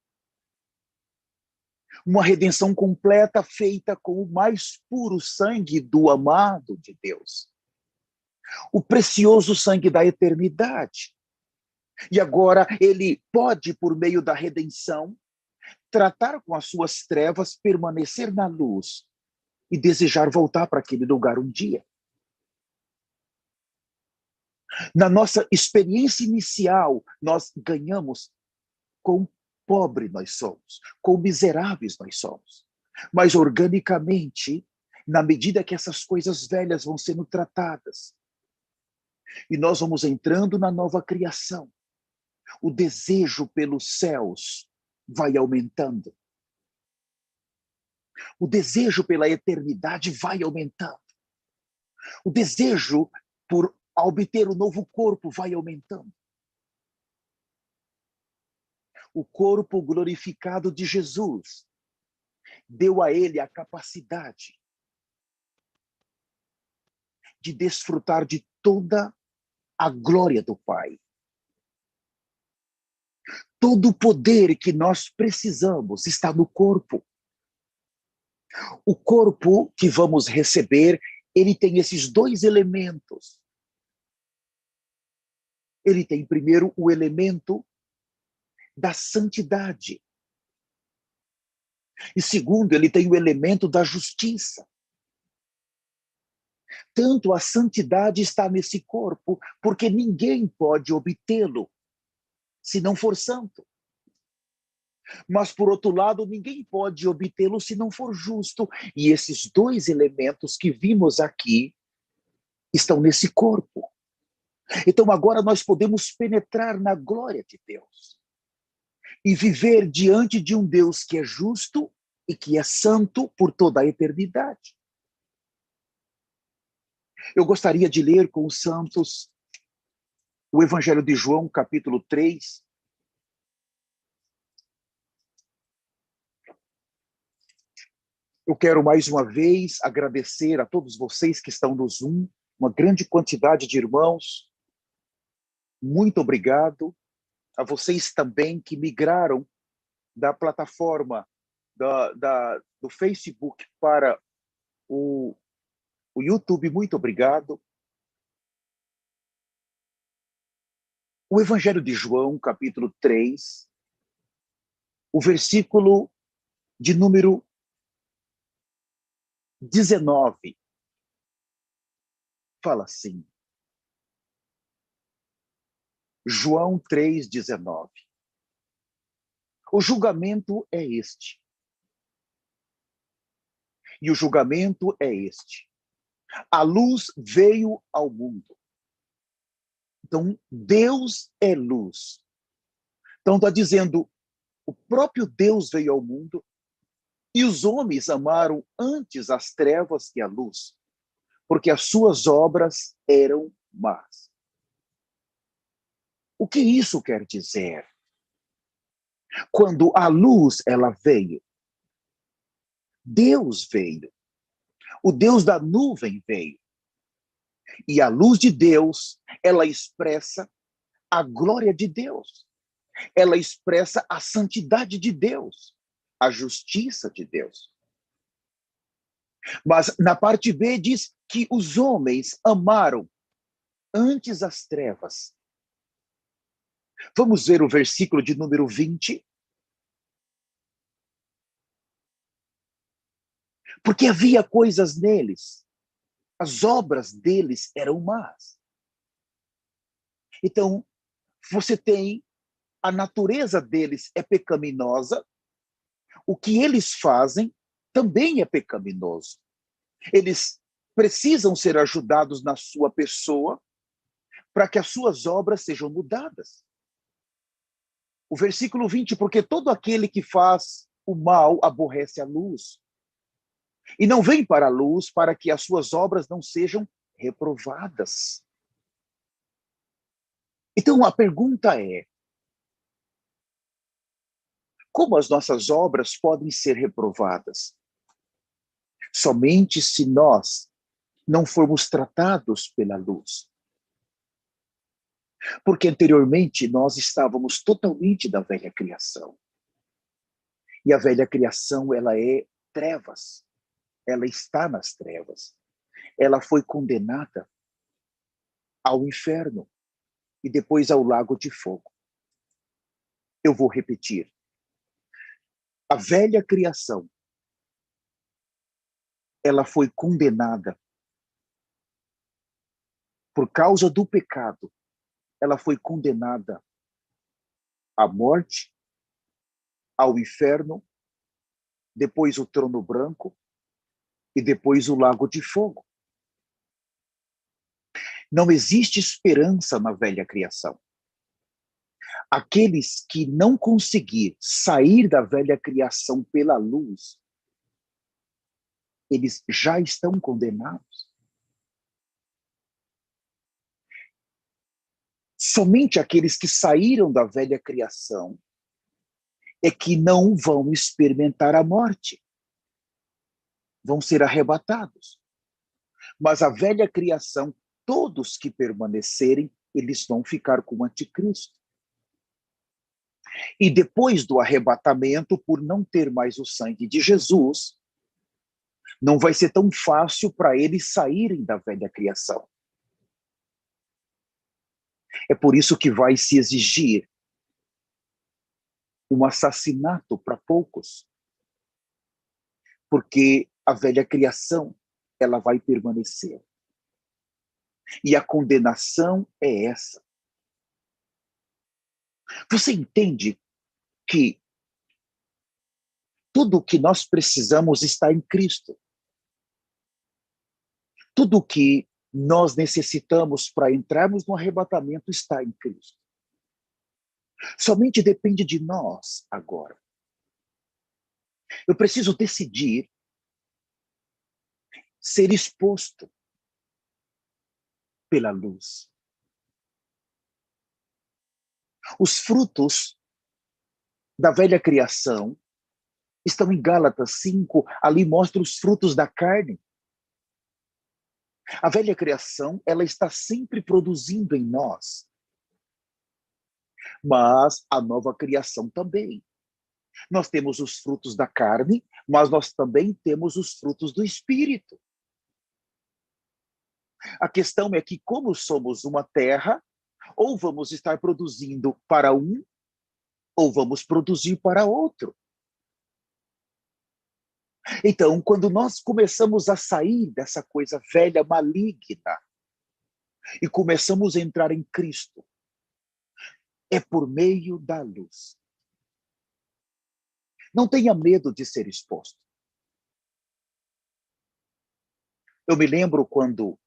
Uma redenção completa feita com o mais puro sangue do amado de Deus. O precioso sangue da eternidade. E agora ele pode, por meio da redenção, tratar com as suas trevas, permanecer na luz e desejar voltar para aquele lugar um dia. Na nossa experiência inicial, nós ganhamos quão pobre nós somos, quão miseráveis nós somos. Mas organicamente, na medida que essas coisas velhas vão sendo tratadas, e nós vamos entrando na nova criação, o desejo pelos céus vai aumentando. O desejo pela eternidade vai aumentando. O desejo por obter o novo corpo vai aumentando. O corpo glorificado de Jesus deu a ele a capacidade de desfrutar de toda a glória do Pai. Todo o poder que nós precisamos está no corpo. O corpo que vamos receber, ele tem esses dois elementos. Ele tem primeiro o elemento da santidade. E segundo, ele tem o elemento da justiça. Tanto a santidade está nesse corpo, porque ninguém pode obtê-lo se não for santo. Mas, por outro lado, ninguém pode obtê-lo se não for justo. E esses dois elementos que vimos aqui estão nesse corpo. Então, agora nós podemos penetrar na glória de Deus e viver diante de um Deus que é justo e que é santo por toda a eternidade. Eu gostaria de ler com os santos o Evangelho de João, capítulo 3. Eu quero mais uma vez agradecer a todos vocês que estão no Zoom, uma grande quantidade de irmãos. Muito obrigado. A vocês também que migraram da plataforma do Facebook para o YouTube, muito obrigado. O Evangelho de João, capítulo 3, o versículo de número 19, fala assim. João 3,19. O julgamento é este. E o julgamento é este. A luz veio ao mundo. Então, Deus é luz. Então, está dizendo, o próprio Deus veio ao mundo e os homens amaram antes as trevas que a luz, porque as suas obras eram más. O que isso quer dizer? Quando a luz ela veio, Deus veio. O Deus da nuvem veio. E a luz de Deus, ela expressa a glória de Deus. Ela expressa a santidade de Deus, a justiça de Deus. Mas na parte B diz que os homens amaram antes as trevas. Vamos ver o versículo de número 20. Porque havia coisas neles, as obras deles eram más. Então, você tem a natureza deles é pecaminosa, o que eles fazem também é pecaminoso. Eles precisam ser ajudados na sua pessoa para que as suas obras sejam mudadas. O versículo 20, porque todo aquele que faz o mal aborrece a luz e não vem para a luz para que as suas obras não sejam reprovadas. Então a pergunta é, como as nossas obras podem ser reprovadas? Somente se nós não formos tratados pela luz. Porque anteriormente nós estávamos totalmente da velha criação. E a velha criação, ela é trevas. Ela está nas trevas. Ela foi condenada ao inferno e depois ao lago de fogo. Eu vou repetir. A velha criação, ela foi condenada por causa do pecado. Ela foi condenada à morte, ao inferno, depois o trono branco e depois o lago de fogo. Não existe esperança na velha criação. Aqueles que não conseguir sair da velha criação pela luz, eles já estão condenados. Somente aqueles que saíram da velha criação é que não vão experimentar a morte. Vão ser arrebatados. Mas a velha criação, todos que permanecerem, eles vão ficar com o anticristo. E depois do arrebatamento, por não ter mais o sangue de Jesus, não vai ser tão fácil para eles saírem da velha criação. É por isso que vai se exigir um assassinato para poucos. Porque a velha criação, ela vai permanecer. E a condenação é essa. Você entende que tudo o que nós precisamos está em Cristo. Tudo o que nós necessitamos para entrarmos no arrebatamento está em Cristo. Somente depende de nós agora. Eu preciso decidir ser exposto pela luz. Os frutos da velha criação estão em Gálatas 5, ali mostra os frutos da carne. A velha criação, ela está sempre produzindo em nós. Mas a nova criação também. Nós temos os frutos da carne, mas nós também temos os frutos do Espírito. A questão é que, como somos uma terra, ou vamos estar produzindo para um, ou vamos produzir para outro. Então, quando nós começamos a sair dessa coisa velha, maligna, e começamos a entrar em Cristo, é por meio da luz. Não tenha medo de ser exposto. Eu me lembro quando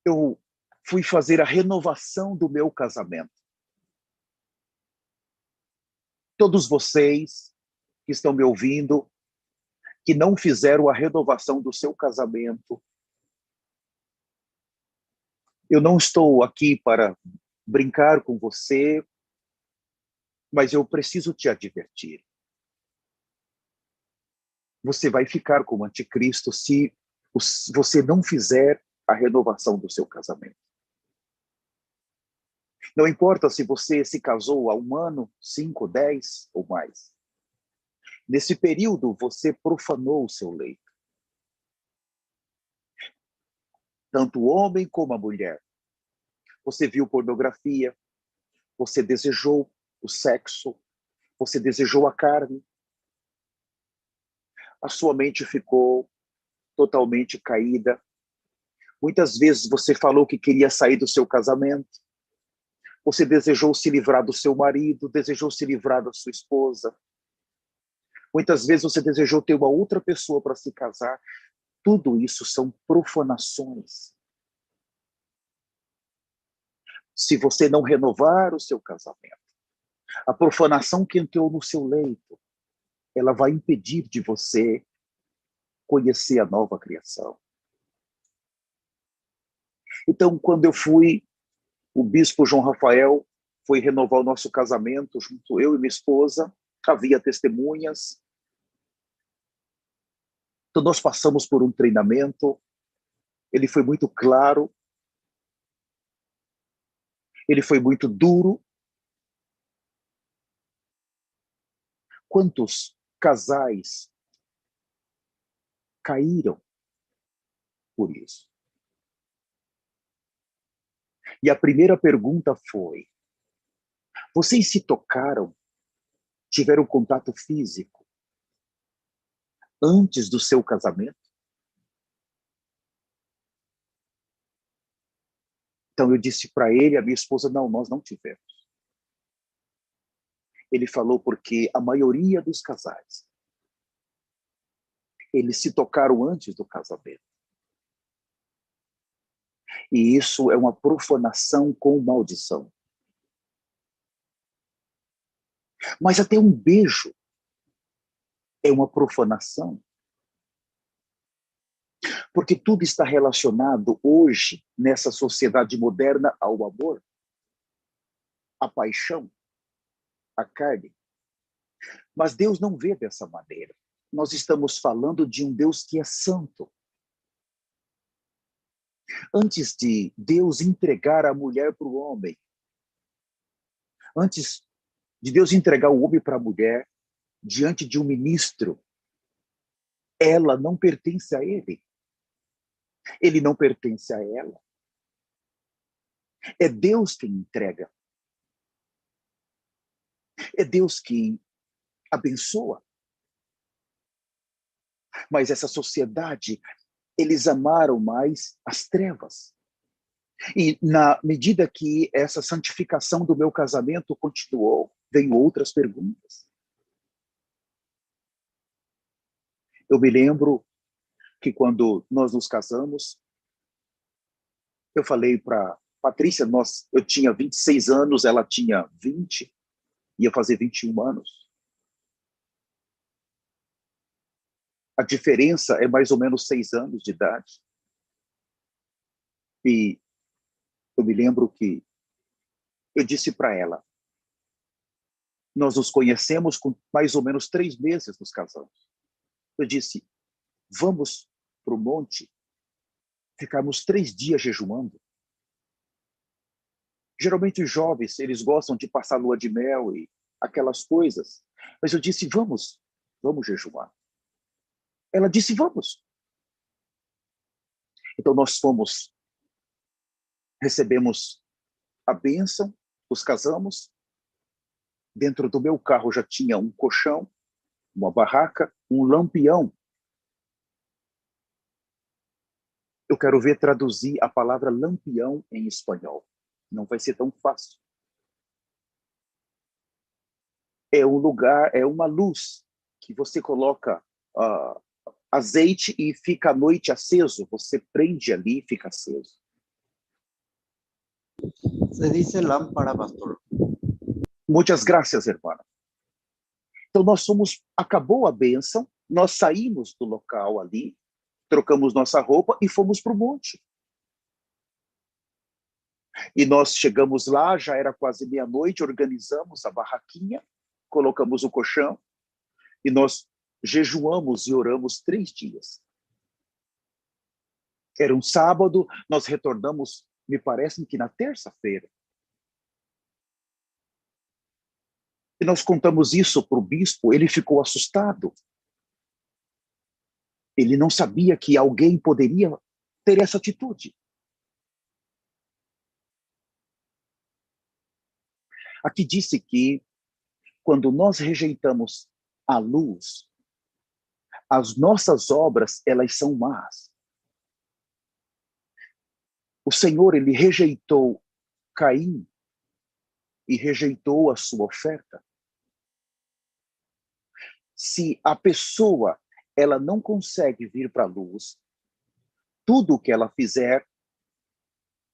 eu fui fazer a renovação do meu casamento. Todos vocês que estão me ouvindo, que não fizeram a renovação do seu casamento, eu não estou aqui para brincar com você, mas eu preciso te advertir. Você vai ficar como anticristo se você não fizer a renovação do seu casamento. Não importa se você se casou há 1 ano, 5, 10 ou mais. Nesse período, você profanou o seu leito. Tanto o homem como a mulher. Você viu pornografia, você desejou o sexo, você desejou a carne. A sua mente ficou totalmente caída. Muitas vezes você falou que queria sair do seu casamento. Você desejou se livrar do seu marido, desejou se livrar da sua esposa. Muitas vezes você desejou ter uma outra pessoa para se casar. Tudo isso são profanações. Se você não renovar o seu casamento, a profanação que entrou no seu leito, ela vai impedir de você conhecer a nova criação. Então, quando eu fui, o bispo João Rafael foi renovar o nosso casamento, junto eu e minha esposa, havia testemunhas. Então, nós passamos por um treinamento, ele foi muito claro, ele foi muito duro. Quantos casais caíram por isso? E a primeira pergunta foi: vocês se tocaram, tiveram contato físico antes do seu casamento? Então eu disse para ele, a minha esposa, não, nós não tivemos. Ele falou porque a maioria dos casais, eles se tocaram antes do casamento. E isso é uma profanação com maldição. Mas até um beijo é uma profanação. Porque tudo está relacionado hoje, nessa sociedade moderna, ao amor, à paixão, à carne. Mas Deus não vê dessa maneira. Nós estamos falando de um Deus que é santo. Antes de Deus entregar a mulher para o homem, antes de Deus entregar o homem para a mulher, diante de um ministro, ela não pertence a ele. Ele não pertence a ela. É Deus quem entrega. É Deus quem abençoa. Mas essa sociedade, eles amaram mais as trevas. E na medida que essa santificação do meu casamento continuou, veio outras perguntas. Eu me lembro que quando nós nos casamos, eu falei para Patrícia, eu tinha 26 anos, ela tinha 20, ia fazer 21 anos. A diferença é mais ou menos 6 anos de idade. E eu me lembro que eu disse para ela, nós nos conhecemos com mais ou menos 3 meses nos casamos. Eu disse, vamos para o monte, ficarmos 3 dias jejuando. Geralmente os jovens, eles gostam de passar lua de mel e aquelas coisas. Mas eu disse, vamos jejuar. Ela disse, vamos. Então nós fomos, recebemos a bênção, nos casamos. Dentro do meu carro já tinha um colchão, uma barraca, um lampião. Eu quero ver traduzir a palavra lampião em espanhol. Não vai ser tão fácil. É um lugar, é uma luz que você coloca azeite e fica à noite aceso. Você prende ali e fica aceso.
Se dice lámpara, pastor.
Muitas graças, irmã. Então acabou a bênção, nós saímos do local ali, trocamos nossa roupa e fomos para o monte. E nós chegamos lá, já era quase meia-noite, organizamos a barraquinha, colocamos o colchão e nós jejuamos e oramos 3 dias. Era um sábado, nós retornamos, me parece que na terça-feira. E nós contamos isso para o bispo, ele ficou assustado. Ele não sabia que alguém poderia ter essa atitude. Aqui disse que quando nós rejeitamos a luz, as nossas obras, elas são más. O Senhor, ele rejeitou Caim e rejeitou a sua oferta. Se a pessoa, ela não consegue vir para a luz, tudo o que ela fizer,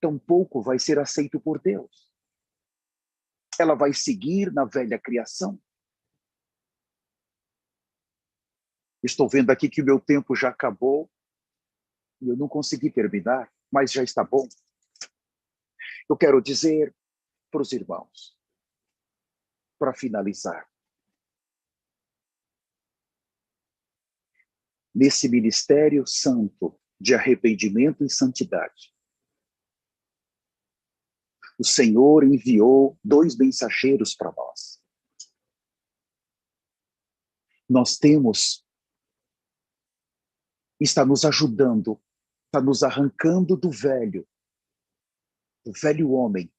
tampouco vai ser aceito por Deus. Ela vai seguir na velha criação. Estou vendo aqui que o meu tempo já acabou e eu não consegui terminar, mas já está bom. Eu quero dizer para os irmãos, para finalizar, nesse ministério santo de arrependimento e santidade, o Senhor enviou 2 mensageiros para nós. Nós temos, está nos ajudando, está nos arrancando do velho homem,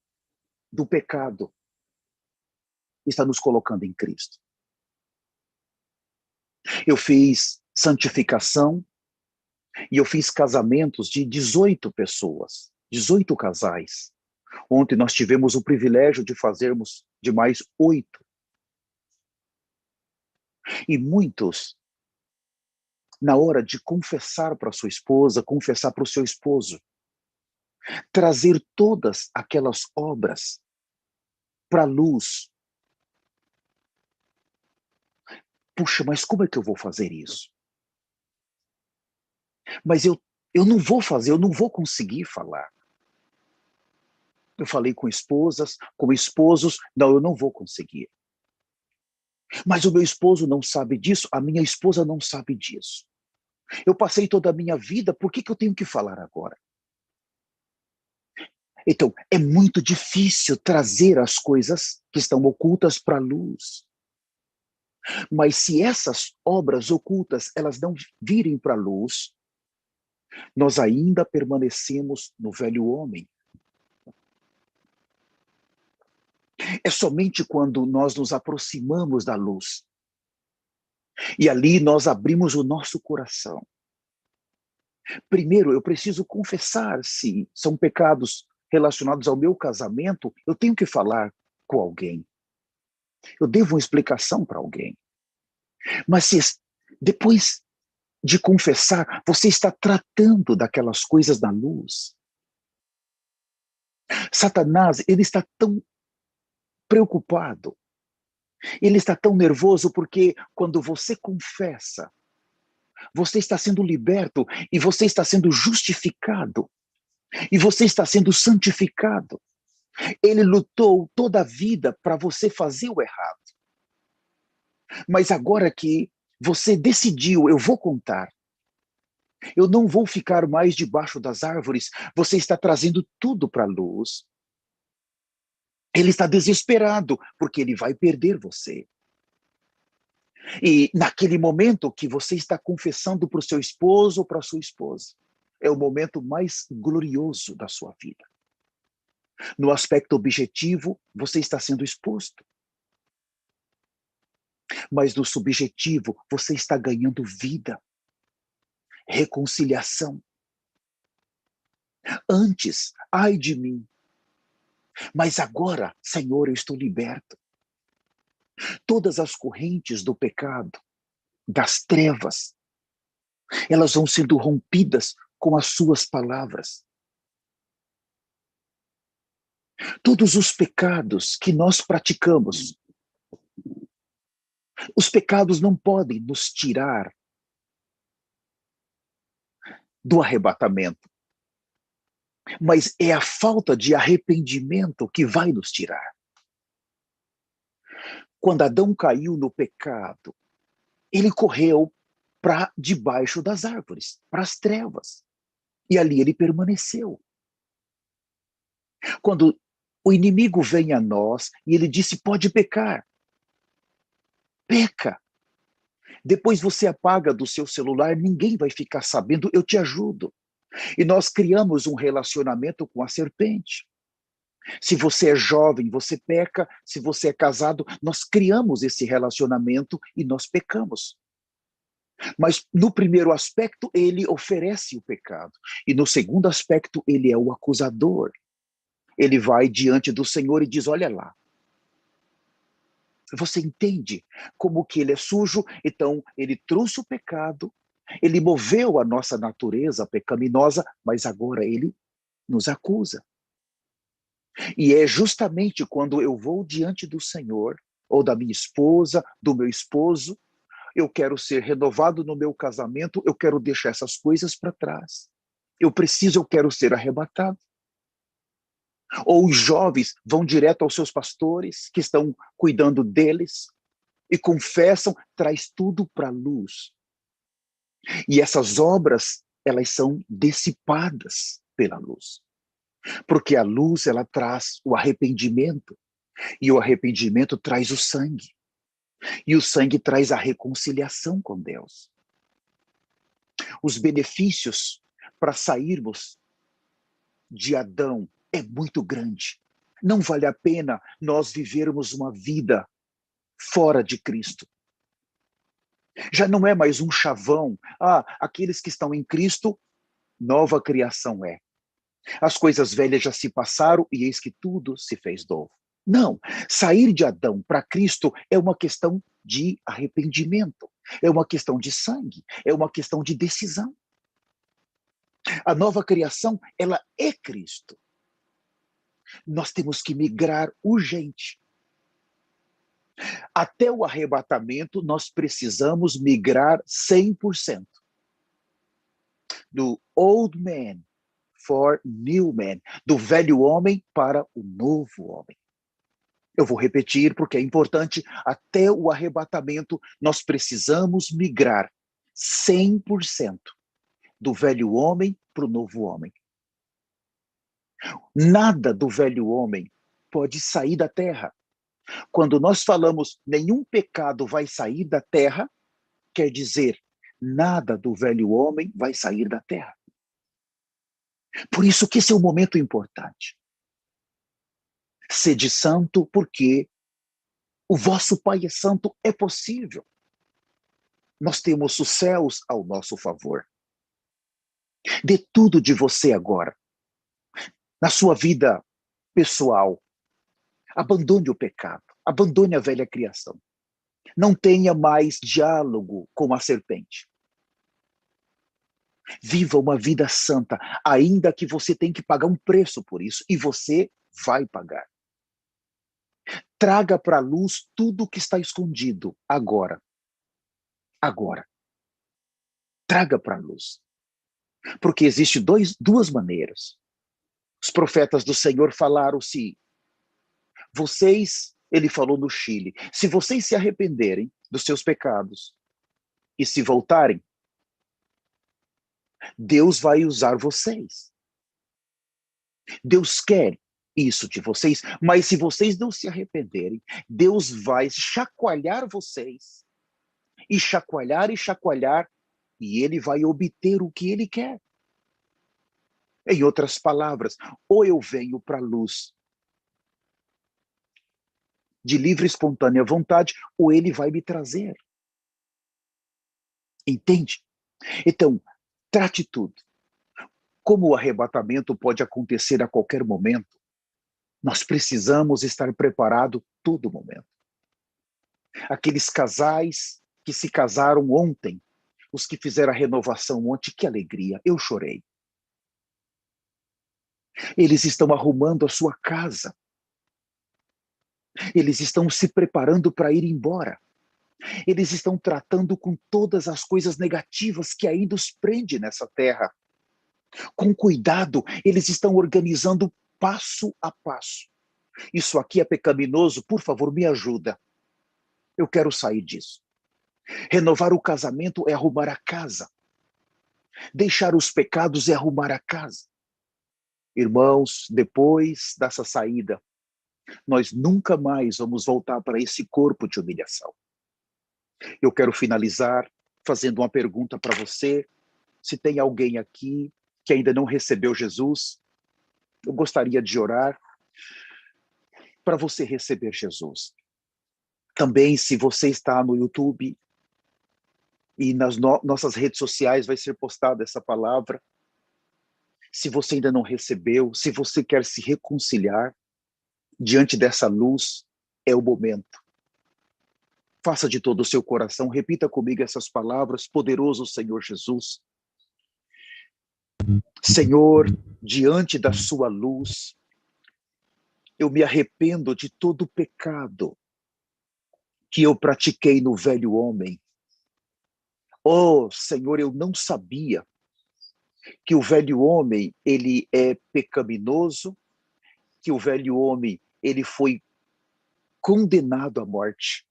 do pecado, está nos colocando em Cristo. Eu fiz santificação e eu fiz casamentos de 18 pessoas, 18 casais. Ontem nós tivemos o privilégio de fazermos de mais 8. E muitos, na hora de confessar para sua esposa, confessar para o seu esposo, trazer todas aquelas obras para a luz. Puxa, mas como é que eu vou fazer isso? Mas eu não vou fazer, eu não vou conseguir falar. Eu falei com esposas, com esposos, não, eu não vou conseguir. Mas o meu esposo não sabe disso, a minha esposa não sabe disso. Eu passei toda a minha vida, por que eu tenho que falar agora? Então, é muito difícil trazer as coisas que estão ocultas para a luz. Mas se essas obras ocultas, elas não virem para a luz, nós ainda permanecemos no velho homem. É somente quando nós nos aproximamos da luz e ali nós abrimos o nosso coração. Primeiro, eu preciso confessar se são pecados relacionados ao meu casamento, eu tenho que falar com alguém. Eu devo uma explicação para alguém. Mas se depois de confessar, você está tratando daquelas coisas na luz. Satanás, ele está tão preocupado, ele está tão nervoso porque quando você confessa, você está sendo liberto e você está sendo justificado e você está sendo santificado. Ele lutou toda a vida para você fazer o errado. Mas agora que você decidiu, eu vou contar, eu não vou ficar mais debaixo das árvores, você está trazendo tudo para a luz. Ele está desesperado, porque ele vai perder você. E naquele momento que você está confessando para o seu esposo ou para a sua esposa, é o momento mais glorioso da sua vida. No aspecto objetivo, você está sendo exposto. Mas no subjetivo, você está ganhando vida, reconciliação. Antes, ai de mim. Mas agora, Senhor, eu estou liberto. Todas as correntes do pecado, das trevas, elas vão sendo rompidas com as suas palavras. Todos os pecados que nós praticamos, os pecados não podem nos tirar do arrebatamento, mas é a falta de arrependimento que vai nos tirar. Quando Adão caiu no pecado, ele correu para debaixo das árvores, para as trevas, e ali ele permaneceu. Quando o inimigo vem a nós e ele disse, pode pecar, peca. Depois você apaga do seu celular, ninguém vai ficar sabendo, eu te ajudo. E nós criamos um relacionamento com a serpente. Se você é jovem, você peca. Se você é casado, nós criamos esse relacionamento e nós pecamos. Mas no primeiro aspecto, ele oferece o pecado. E no segundo aspecto, ele é o acusador. Ele vai diante do Senhor e diz, olha lá. Você entende como que ele é sujo? Então, ele trouxe o pecado, ele moveu a nossa natureza pecaminosa, mas agora ele nos acusa. E é justamente quando eu vou diante do Senhor, ou da minha esposa, do meu esposo, eu quero ser renovado no meu casamento, eu quero deixar essas coisas para trás. Eu quero ser arrebatado. Ou os jovens vão direto aos seus pastores, que estão cuidando deles, e confessam, traz tudo para a luz. E essas obras, elas são dissipadas pela luz. Porque a luz, ela traz o arrependimento. E o arrependimento traz o sangue. E o sangue traz a reconciliação com Deus. Os benefícios para sairmos de Adão é muito grande. Não vale a pena nós vivermos uma vida fora de Cristo. Já não é mais um chavão. Aqueles que estão em Cristo, nova criação é. As coisas velhas já se passaram e eis que tudo se fez novo. Não, sair de Adão para Cristo é uma questão de arrependimento, é uma questão de sangue, é uma questão de decisão. A nova criação, ela é Cristo. Nós temos que migrar urgente. Até o arrebatamento, nós precisamos migrar 100%. Do old man for new man. Do velho homem para o novo homem. Eu vou repetir porque é importante. Até o arrebatamento, nós precisamos migrar 100% do velho homem para o novo homem. Nada do velho homem pode sair da terra. Quando nós falamos nenhum pecado vai sair da terra, quer dizer, nada do velho homem vai sair da terra. Por isso que esse é um momento importante. Sede santo, porque o vosso Pai é santo, é possível. Nós temos os céus ao nosso favor. Dê tudo de você agora. Na sua vida pessoal, abandone o pecado, abandone a velha criação. Não tenha mais diálogo com a serpente. Viva uma vida santa, ainda que você tenha que pagar um preço por isso, e você vai pagar. Traga para a luz tudo que está escondido agora. Agora. Traga para a luz. Porque existe duas maneiras. Os profetas do Senhor falaram ele falou no Chile, se vocês se arrependerem dos seus pecados e se voltarem, Deus vai usar vocês. Deus quer isso de vocês, mas se vocês não se arrependerem, Deus vai chacoalhar vocês, e chacoalhar, e ele vai obter o que ele quer. Em outras palavras, ou eu venho para a luz de livre e espontânea vontade, ou ele vai me trazer. Entende? Então, trate tudo. Como o arrebatamento pode acontecer a qualquer momento, nós precisamos estar preparados todo momento. Aqueles casais que se casaram ontem, os que fizeram a renovação ontem, que alegria, eu chorei. Eles estão arrumando a sua casa. Eles estão se preparando para ir embora. Eles estão tratando com todas as coisas negativas que ainda os prende nessa terra. Com cuidado, eles estão organizando passo a passo. Isso aqui é pecaminoso, por favor, me ajuda. Eu quero sair disso. Renovar o casamento é arrumar a casa. Deixar os pecados é arrumar a casa. Irmãos, depois dessa saída, nós nunca mais vamos voltar para esse corpo de humilhação. Eu quero finalizar fazendo uma pergunta para você. Se tem alguém aqui que ainda não recebeu Jesus, eu gostaria de orar para você receber Jesus. Também, se você está no YouTube e nas nossas redes sociais vai ser postada essa palavra, se você ainda não recebeu, se você quer se reconciliar diante dessa luz, é o momento. Faça de todo o seu coração, repita comigo essas palavras: poderoso Senhor Jesus. Senhor, diante da sua luz, eu me arrependo de todo o pecado que eu pratiquei no velho homem. Oh, Senhor, eu não sabia que o velho homem, ele é pecaminoso, que o velho homem, ele foi condenado à morte.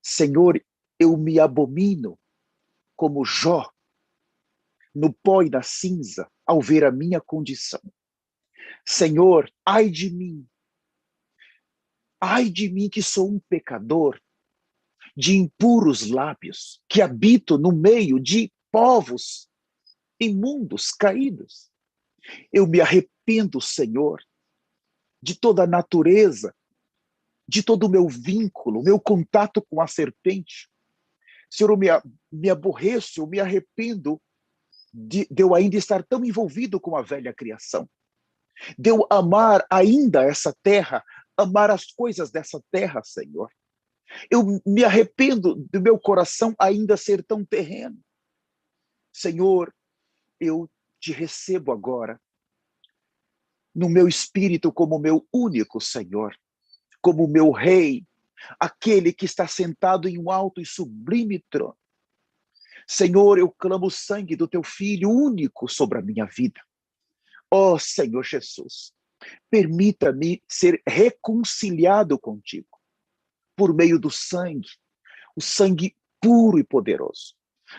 Senhor, eu me abomino como Jó, no pó e na cinza, ao ver a minha condição. Senhor, ai de mim que sou um pecador, de impuros lábios, que habito no meio de povos imundos, caídos. Eu me arrependo, Senhor, de toda a natureza, de todo o meu vínculo, meu contato com a serpente. Senhor, eu me aborreço, eu me arrependo de eu ainda estar tão envolvido com a velha criação. De eu amar ainda essa terra, amar as coisas dessa terra, Senhor. Eu me arrependo do meu coração ainda ser tão terreno. Senhor, eu te recebo agora no meu espírito como meu único Senhor, como meu Rei, aquele que está sentado em um alto e sublime trono. Senhor, eu clamo o sangue do teu Filho único sobre a minha vida. Ó Senhor Jesus, permita-me ser reconciliado contigo por meio do sangue, o sangue puro e poderoso.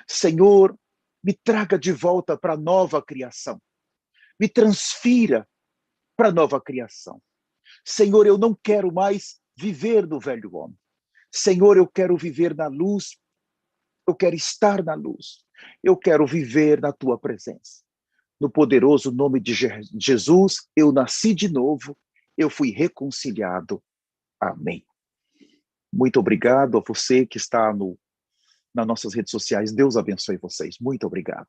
Senhor, me traga de volta para a nova criação. Me transfira para a nova criação. Senhor, eu não quero mais viver no velho homem. Senhor, eu quero viver na luz. Eu quero estar na luz. Eu quero viver na tua presença. No poderoso nome de Jesus, eu nasci de novo. Eu fui reconciliado. Amém. Muito obrigado a você que está nas nossas redes sociais. Deus abençoe vocês. Muito obrigado.